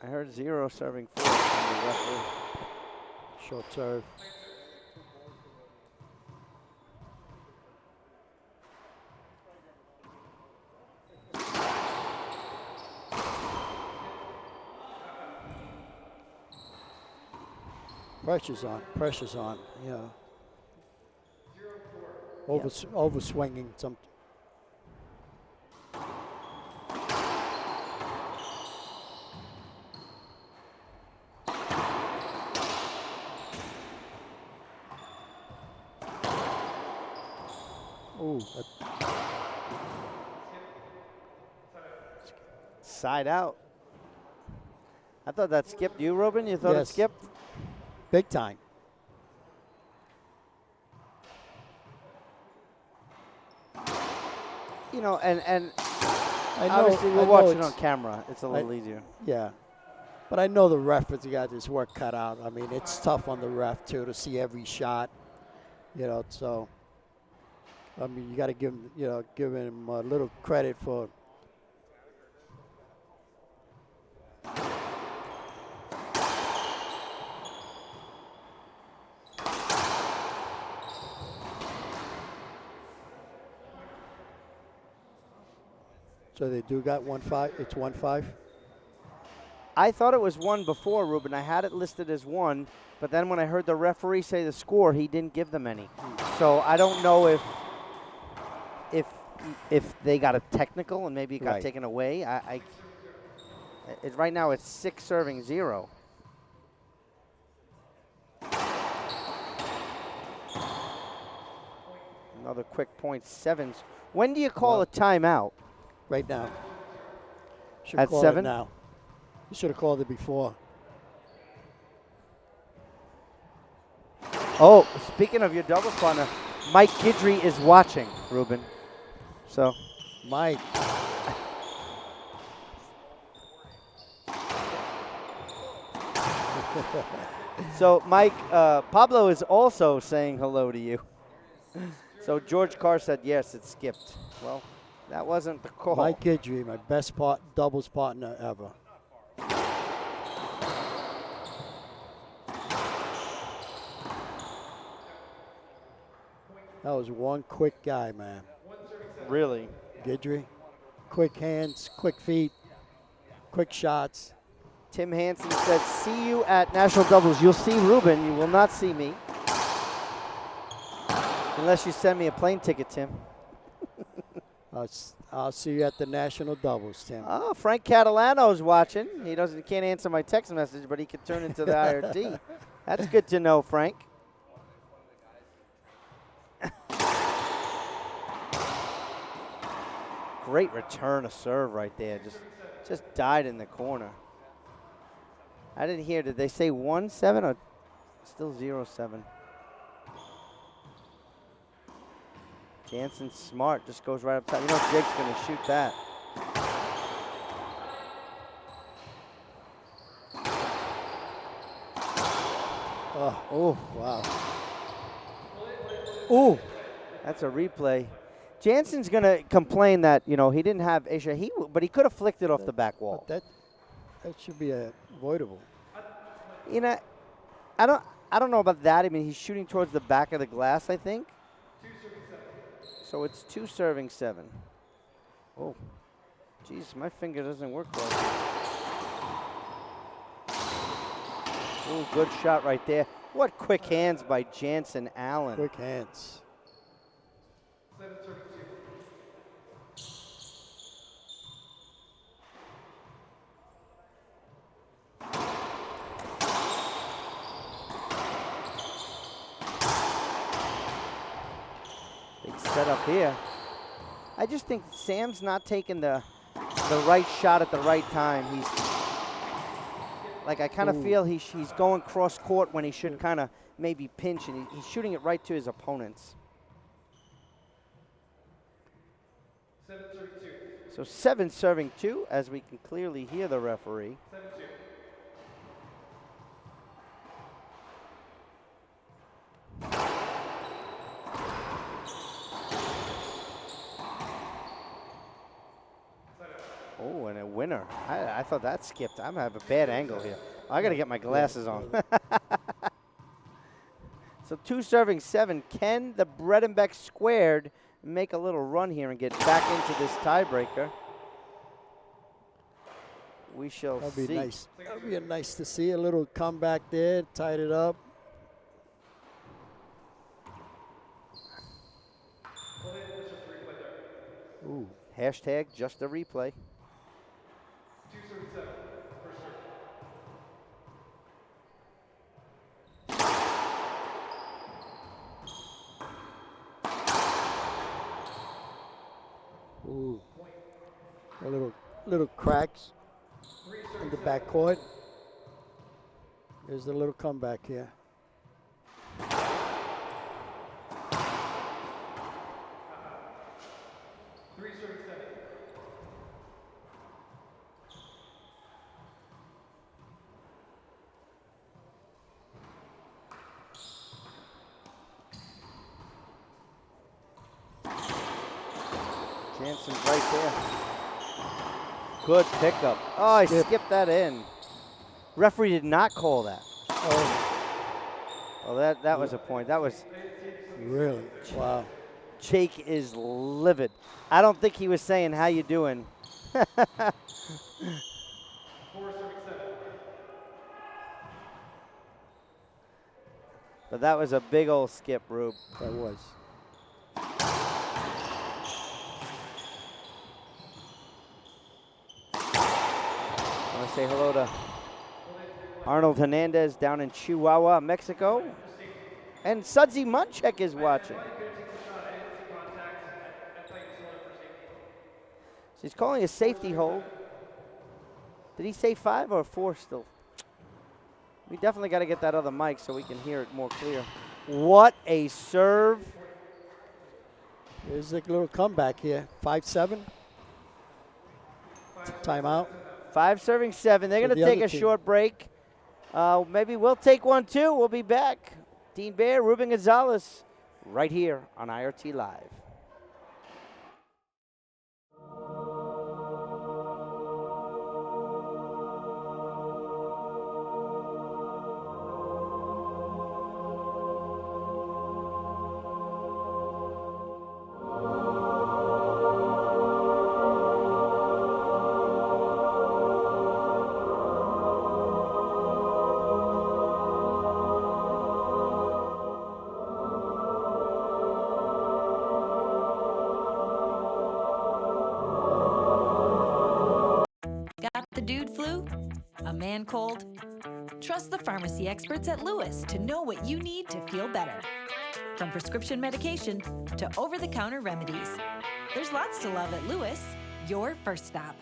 I heard 0 serving 4 from the referee. Short serve. Pressure's on, yeah. Over swinging some. Ooh. Side out. I thought that skipped you, Ruben. You thought it skipped? Big time. You know, and obviously we're watching on camera. It's a little easier. Yeah. But I know the ref has got his work cut out. I mean, it's tough on the ref, too, to see every shot. You know, so, I mean, you got to give him a little credit for. So they do got 1-5. It's 1-5. I thought it was 1 before, Ruben. I had it listed as 1, but then when I heard the referee say the score, he didn't give them any. So I don't know if they got a technical and maybe it got taken away. Right now it's 6 serving 0. Another quick point, 7s. When do you call a timeout? Right now. Should At call 7? it now. You should have called it before. Oh, speaking of your doubles partner, Mike Guidry is watching, Ruben. So, Mike. So, Mike, Pablo is also saying hello to you. So, George Carr said, yes, it skipped. Well, that wasn't the call. Mike Guidry, my best doubles partner ever. That was one quick guy, man. Really? Guidry. Quick hands, quick feet, quick shots. Tim Hansen said, see you at National Doubles. You'll see Ruben. You will not see me. Unless you send me a plane ticket, Tim. I'll see you at the National Doubles, Tim. Oh, Frank Catalano's watching. He can't answer my text message, but he can turn into the IRT. That's good to know, Frank. Great return of serve right there. Just died in the corner. I didn't hear. Did they say 1-7 or still 0-7? Jansen's smart. Just goes right up top. You know Jake's going to shoot that. Oh, wow. Oh, that's a replay. Jansen's going to complain that, he didn't have Asia. But he could have flicked it off the back wall. That should be avoidable. I don't know about that. I mean, he's shooting towards the back of the glass, I think. So it's 2 serving 7. Oh, geez, my finger doesn't work well. Oh, good shot right there. What quick hands by Jansen Allen. Quick hands. Big setup here. I just think Sam's not taking the right shot at the right time. I kind of feel he's going cross court when he should kind of maybe pinch, and he's shooting it right to his opponents. 7 serving 2. So 7 serving 2, as we can clearly hear the referee. 7-2. Oh, and a winner. I thought that skipped. I'm going to have a bad angle here. I got to get my glasses on. So 2 serving 7. Can the Bredenbeck squared make a little run here and get back into this tiebreaker? We shall see. That'd be nice. That'd be nice to see. A little comeback there, tied it up. Ooh, hashtag just a replay. 2 serving 7. First serve. Ooh. A little cracks in the backcourt. There's a little comeback here. Jansen's right there. Good pickup. Oh, he skipped that in. Referee did not call that. Oh, that was a point. That was Really? Wow. Jake is livid. I don't think he was saying, how you doing? But that was a big old skip, Rube. That was. I want to say hello to Arnold Hernandez down in Chihuahua, Mexico. And Sudsy Munchek is watching. So he's calling a safety hold. Did he say 5 or 4 still? We definitely got to get that other mic so we can hear it more clear. What a serve. There's a little comeback here. 5-7. Timeout. 5 serving 7. They're going to take a short break. Maybe we'll take one too. We'll be back. Dean Baer, Ruben Gonzalez, right here on IRT Live. Got the dude flu? A man cold? Trust the pharmacy experts at Lewis to know what you need to feel better. From prescription medication to over-the-counter remedies. There's lots to love at Lewis, your first stop.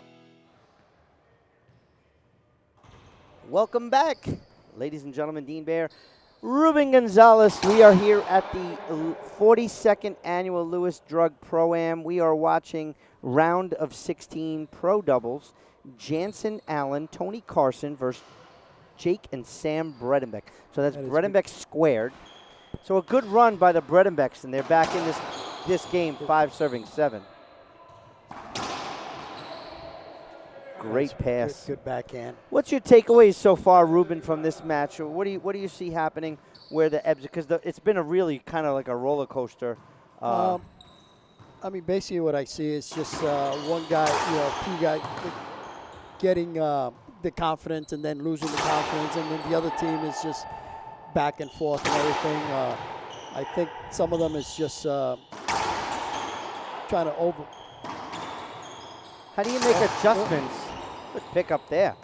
Welcome back, ladies and gentlemen. Dean Baer, Ruben Gonzalez. We are here at the 42nd Annual Lewis Drug Pro-Am. We are watching round of 16 pro doubles. Jansen Allen, Tony Carson versus Jake and Sam Bredenbeck. So that's Bredenbeck squared. So a good run by the Bredenbecks, and they're back in this game, 5 serving 7. Great pass. Good backhand. What's your takeaways so far, Ruben, from this match? Or what do you see happening where the ebbs? Because it's been a really kind of like a roller coaster. I mean, basically what I see is just one guy, two guys getting the confidence and then losing the confidence, and then the other team is just back and forth and everything. I think some of them is just trying to over. How do you make adjustments? Good pick up there.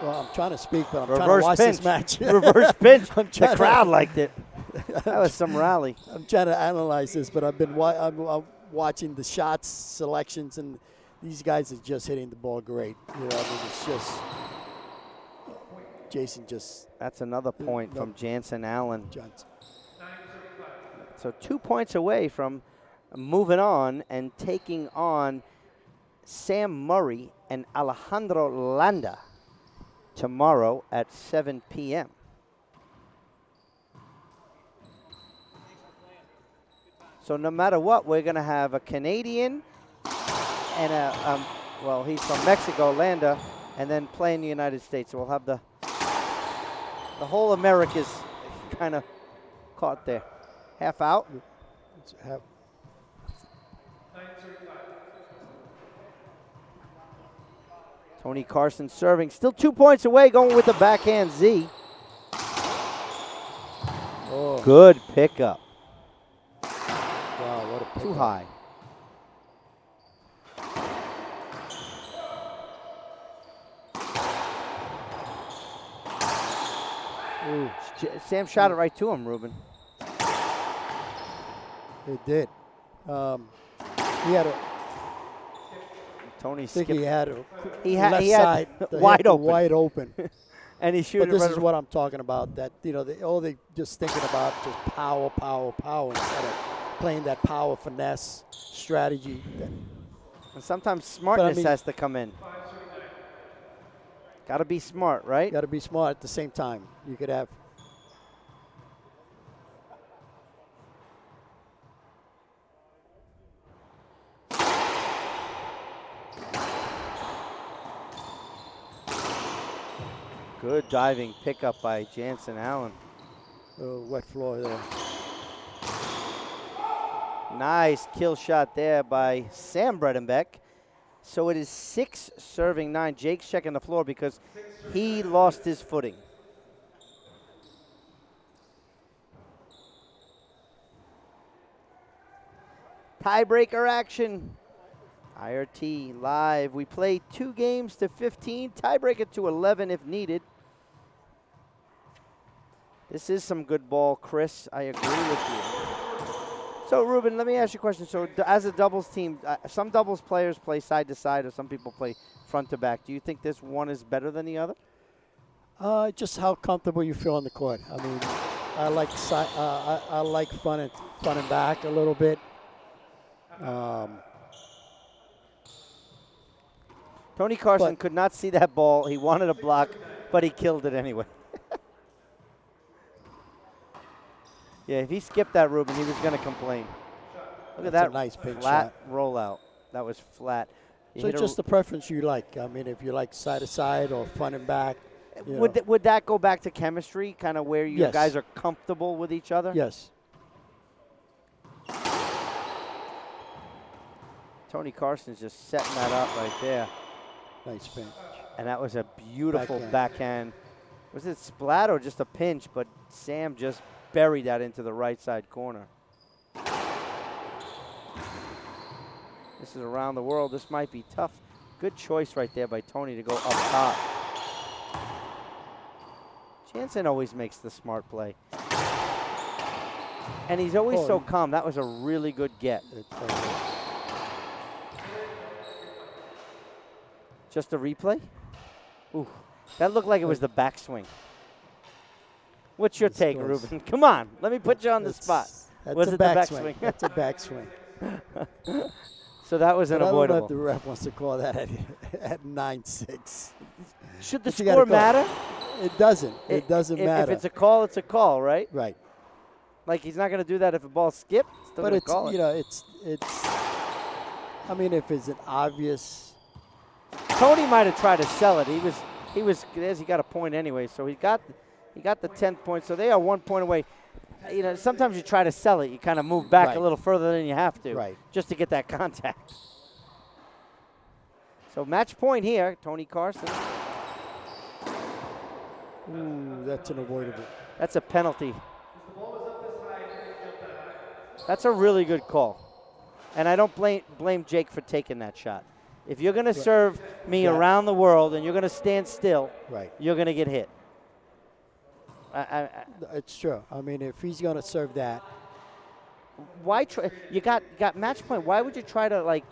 Well, I'm trying to speak, but I'm Reverse trying to watch pinch. this match. Reverse pinch. The crowd liked it. That was some rally. I'm trying to analyze this, but I'm watching the shots, selections, and these guys are just hitting the ball great. I mean, it's just Jason just. That's another point from Jansen Allen. Johnson. So 2 points away from moving on and taking on Sam Murray and Alejandro Landa tomorrow at 7 p.m. So no matter what, we're going to have a Canadian and well, he's from Mexico, Landa, and then play in the United States. So we'll have the whole America's kind of caught there. Half out. Tony Carson serving. Still 2 points away, going with the backhand Z. Oh. Good pickup. Wow, what a pickup. Too high. Ooh, Sam shot it right to him, Ruben. It did. He had a. Tony I think skipped. he had a He side had wide open. Wide open. And he shoots. But this is what I'm talking about. That they just thinking about just power instead of playing that power finesse strategy. And sometimes smartness mean, has to come in. Got to be smart, right? Got to be smart at the same time. You could have. Good diving pickup by Jansen Allen. Wet floor there. Nice kill shot there by Sam Bredenbeck. So it is 6 serving 9. Jake's checking the floor because he lost his footing. Tiebreaker action. IRT live. We play 2 games to 15. Tiebreaker to 11 if needed. This is some good ball, Chris. I agree with you. So, Ruben, let me ask you a question. So, as a doubles team, some doubles players play side to side, or some people play front to back. Do you think this one is better than the other? Just how comfortable you feel on the court. I mean, I like front and back a little bit. Tony Carson could not see that ball. He wanted a block, but he killed it anyway. Yeah, if he skipped that, Ruben, he was going to complain. Look at that a nice big flat shot. rollout. That was flat. So it's just the preference you like. I mean, if you like side to side or front and back. Would that go back to chemistry, kind of where you Yes. guys are comfortable with each other? Yes. Tony Carson's just setting that up right there. Nice pinch. And that was a beautiful backhand. Was it splat or just a pinch? But Sam just buried that into the right side corner. This is around the world. This might be tough. Good choice right there by Tony to go up top. Jansen always makes the smart play. And he's always so calm. That was a really good get. Just a replay? Ooh, that looked like it was the backswing. What's your take, Ruben? Come on, let me put you on the spot. Was it the backswing? That's a backswing. So that was unavoidable. I don't know if the ref wants to call that at 9-6. Should the score matter? It doesn't. It doesn't matter. If it's a call, it's a call, right? Right. Like he's not going to do that if a ball skipped. But it's you know it's. I mean, if it's an obvious. Tony might have tried to sell it. He got a point anyway, so he got the 10th point. So they are 1 point away. You know, sometimes you try to sell it. You kind of move back a little further than you have to, just to get that contact. So match point here, Tony Carson. Ooh, that's an avoidable. That's a penalty. That's a really good call. And I don't blame Jake for taking that shot. If you're going to serve me around the world and you're going to stand still, you're going to get hit. It's true. I mean, if he's going to serve that. Why try? You got match point. Why would you try to, like,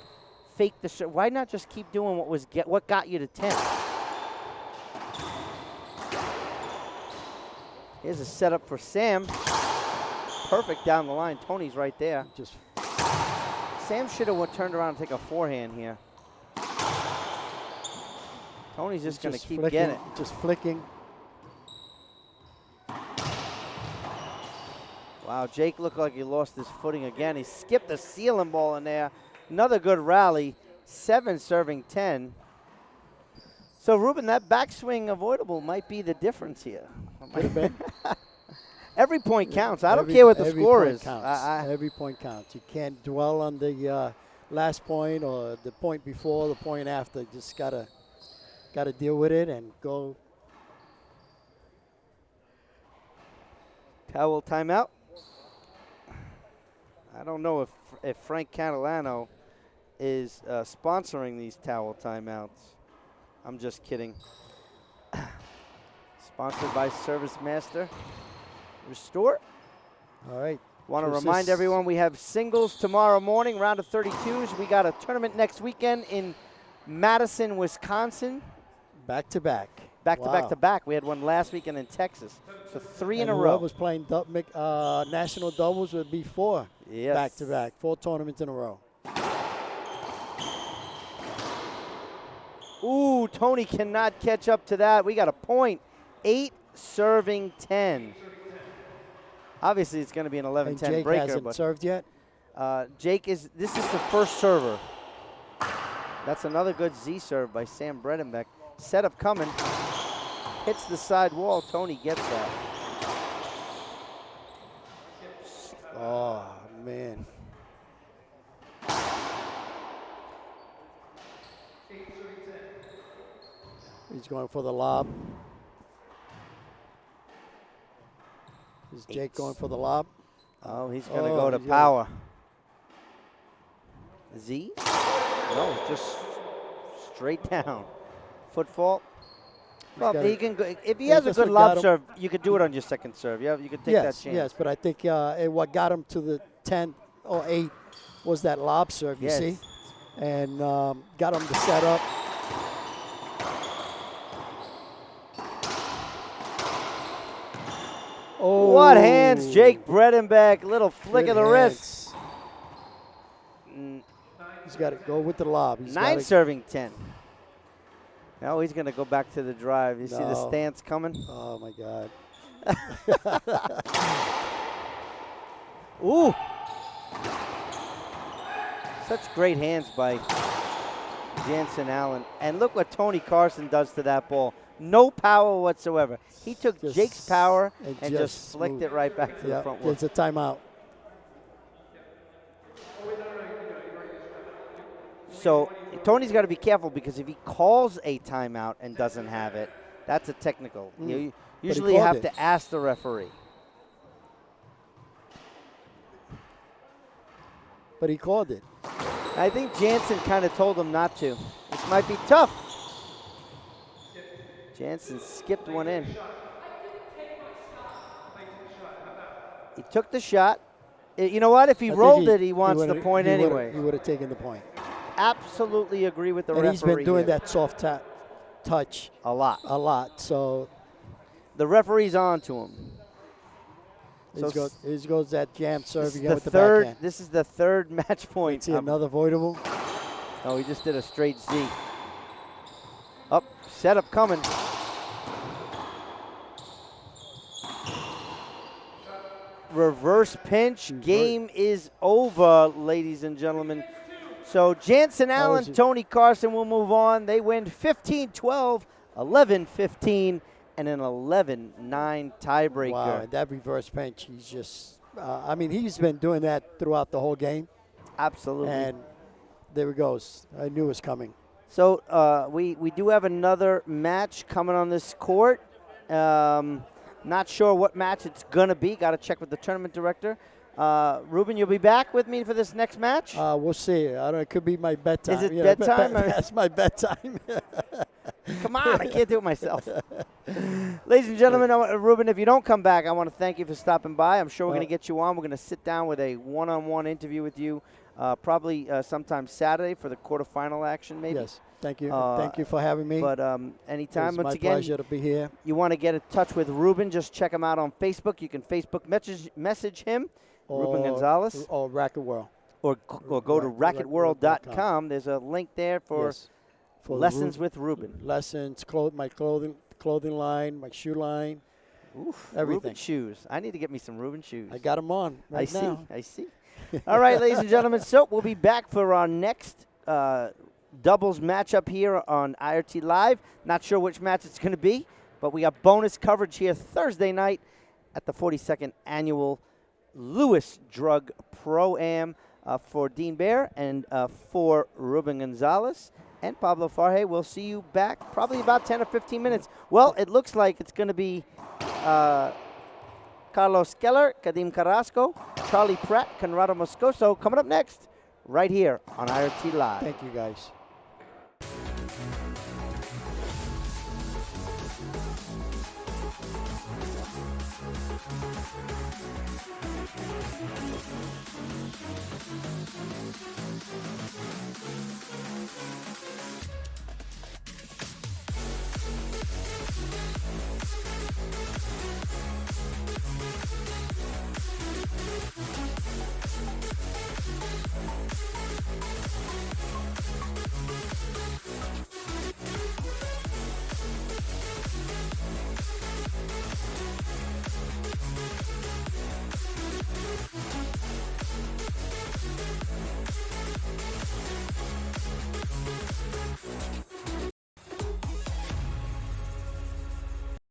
fake the serve? Why not just keep doing what got you to 10? Here's a setup for Sam. Perfect down the line. Tony's right there. Sam should have turned around and take a forehand here. Tony's just going to keep getting it. Just flicking. Wow, Jake looked like he lost his footing again. He skipped the ceiling ball in there. Another good rally. 7 serving 10. So, Ruben, that backswing avoidable might be the difference here. Could have been. Every point counts. I don't care what the score is. Every point counts. You can't dwell on the last point or the point before, the point after. Just gotta deal with it and go. Towel timeout. I don't know if Frank Catalano is sponsoring these towel timeouts. I'm just kidding. Sponsored by Service Master. Restore. All right. Want to remind everyone we have singles tomorrow morning, round of 32s. We got a tournament next weekend in Madison, Wisconsin. Back to back. Back to back to back. We had one last weekend in Texas. So 3 in a row. Whoever was playing national doubles would be 4 back to back. 4 tournaments in a row. Ooh, Tony cannot catch up to that. We got a point. 8 serving 10. Obviously, it's going to be an 11-10 Jake breaker. Hasn't served yet. This is the first server. That's another good Z serve by Sam Bredenbeck. Setup coming. hits the side wall. Tony gets that. Oh, man. He's going for the lob. Is Jake going for the lob? Oh, he's going to go to power. Z? No, just straight down. Foot fault. Well, he can go, if he has a good lob serve, you could do it on your second serve. Yeah, you could take that chance. Yes, but I think what got him to the 10 or 8 was that lob serve, you see? And got him to set up. Oh. What hands, Jake Bredenbeck. Little flick of the wrist. He's got to go with the lob. He's 9 serving 10. Now he's going to go back to the drive. You see the stance coming? Oh, my God. Ooh. Such great hands by Jansen Allen. And look what Tony Carson does to that ball. No power whatsoever. He took Jake's power and just flicked it right back to the front wall. It's a timeout. So Tony's got to be careful because if he calls a timeout and doesn't have it, that's a technical. You usually have to ask the referee. But he called it. I think Jansen kind of told him not to. This might be tough. Jansen skipped one in. He took the shot. You know what? If he rolled it, he wants the point anyway. He would have taken the point. Absolutely agree with the referee. And he's been doing that soft touch a lot. A lot. So the referee's on to him. Here goes that jam serve again with the backhand. This is the third match point. See another voidable? Oh, he just did a straight Z. Up, setup coming. Reverse pinch. Game is over, ladies and gentlemen. So Jansen Allen, Tony Carson will move on. They win 15-12, 11-15, and an 11-9 tiebreaker. Wow, and that reverse pinch, he's just, I mean, he's been doing that throughout the whole game. Absolutely. And there he goes. I knew it was coming. So we do have another match coming on this court. Not sure what match it's going to be. Got to check with the tournament director. Ruben, you'll be back with me for this next match? We'll see. I don't know. It could be my bedtime. Is it bedtime? That's my bedtime. Come on, I can't do it myself. Ladies and gentlemen, Ruben, if you don't come back, I want to thank you for stopping by. I'm sure we're going to get you on. We're going to sit down with a one-on-one interview with you probably sometime Saturday for the quarterfinal action, maybe. Yes. Thank you. Thank you for having me. But anytime, once again, pleasure to be here. You want to get in touch with Ruben, just check him out on Facebook. You can Facebook message him, Ruben Gonzalez. Or Racket World. Or go to racketworld.com. There's a link there for lessons with Ruben. Lessons, my clothing line, my shoe line. Oof, everything. Ruben shoes. I need to get me some Ruben shoes. I got them on right now. I see. All right, ladies and gentlemen. So we'll be back for our next doubles matchup here on IRT Live. Not sure which match it's going to be, but we got bonus coverage here Thursday night at the 42nd Annual Lewis Drug Pro-Am for Dean Bear and for Ruben Gonzalez and Pablo Farhe. We'll see you back probably about 10 or 15 minutes. Well, it looks like it's going to be Carlos Keller, Kadim Carrasco, Charlie Pratt, Conrado Moscoso coming up next right here on IRT Live. Thank you, guys.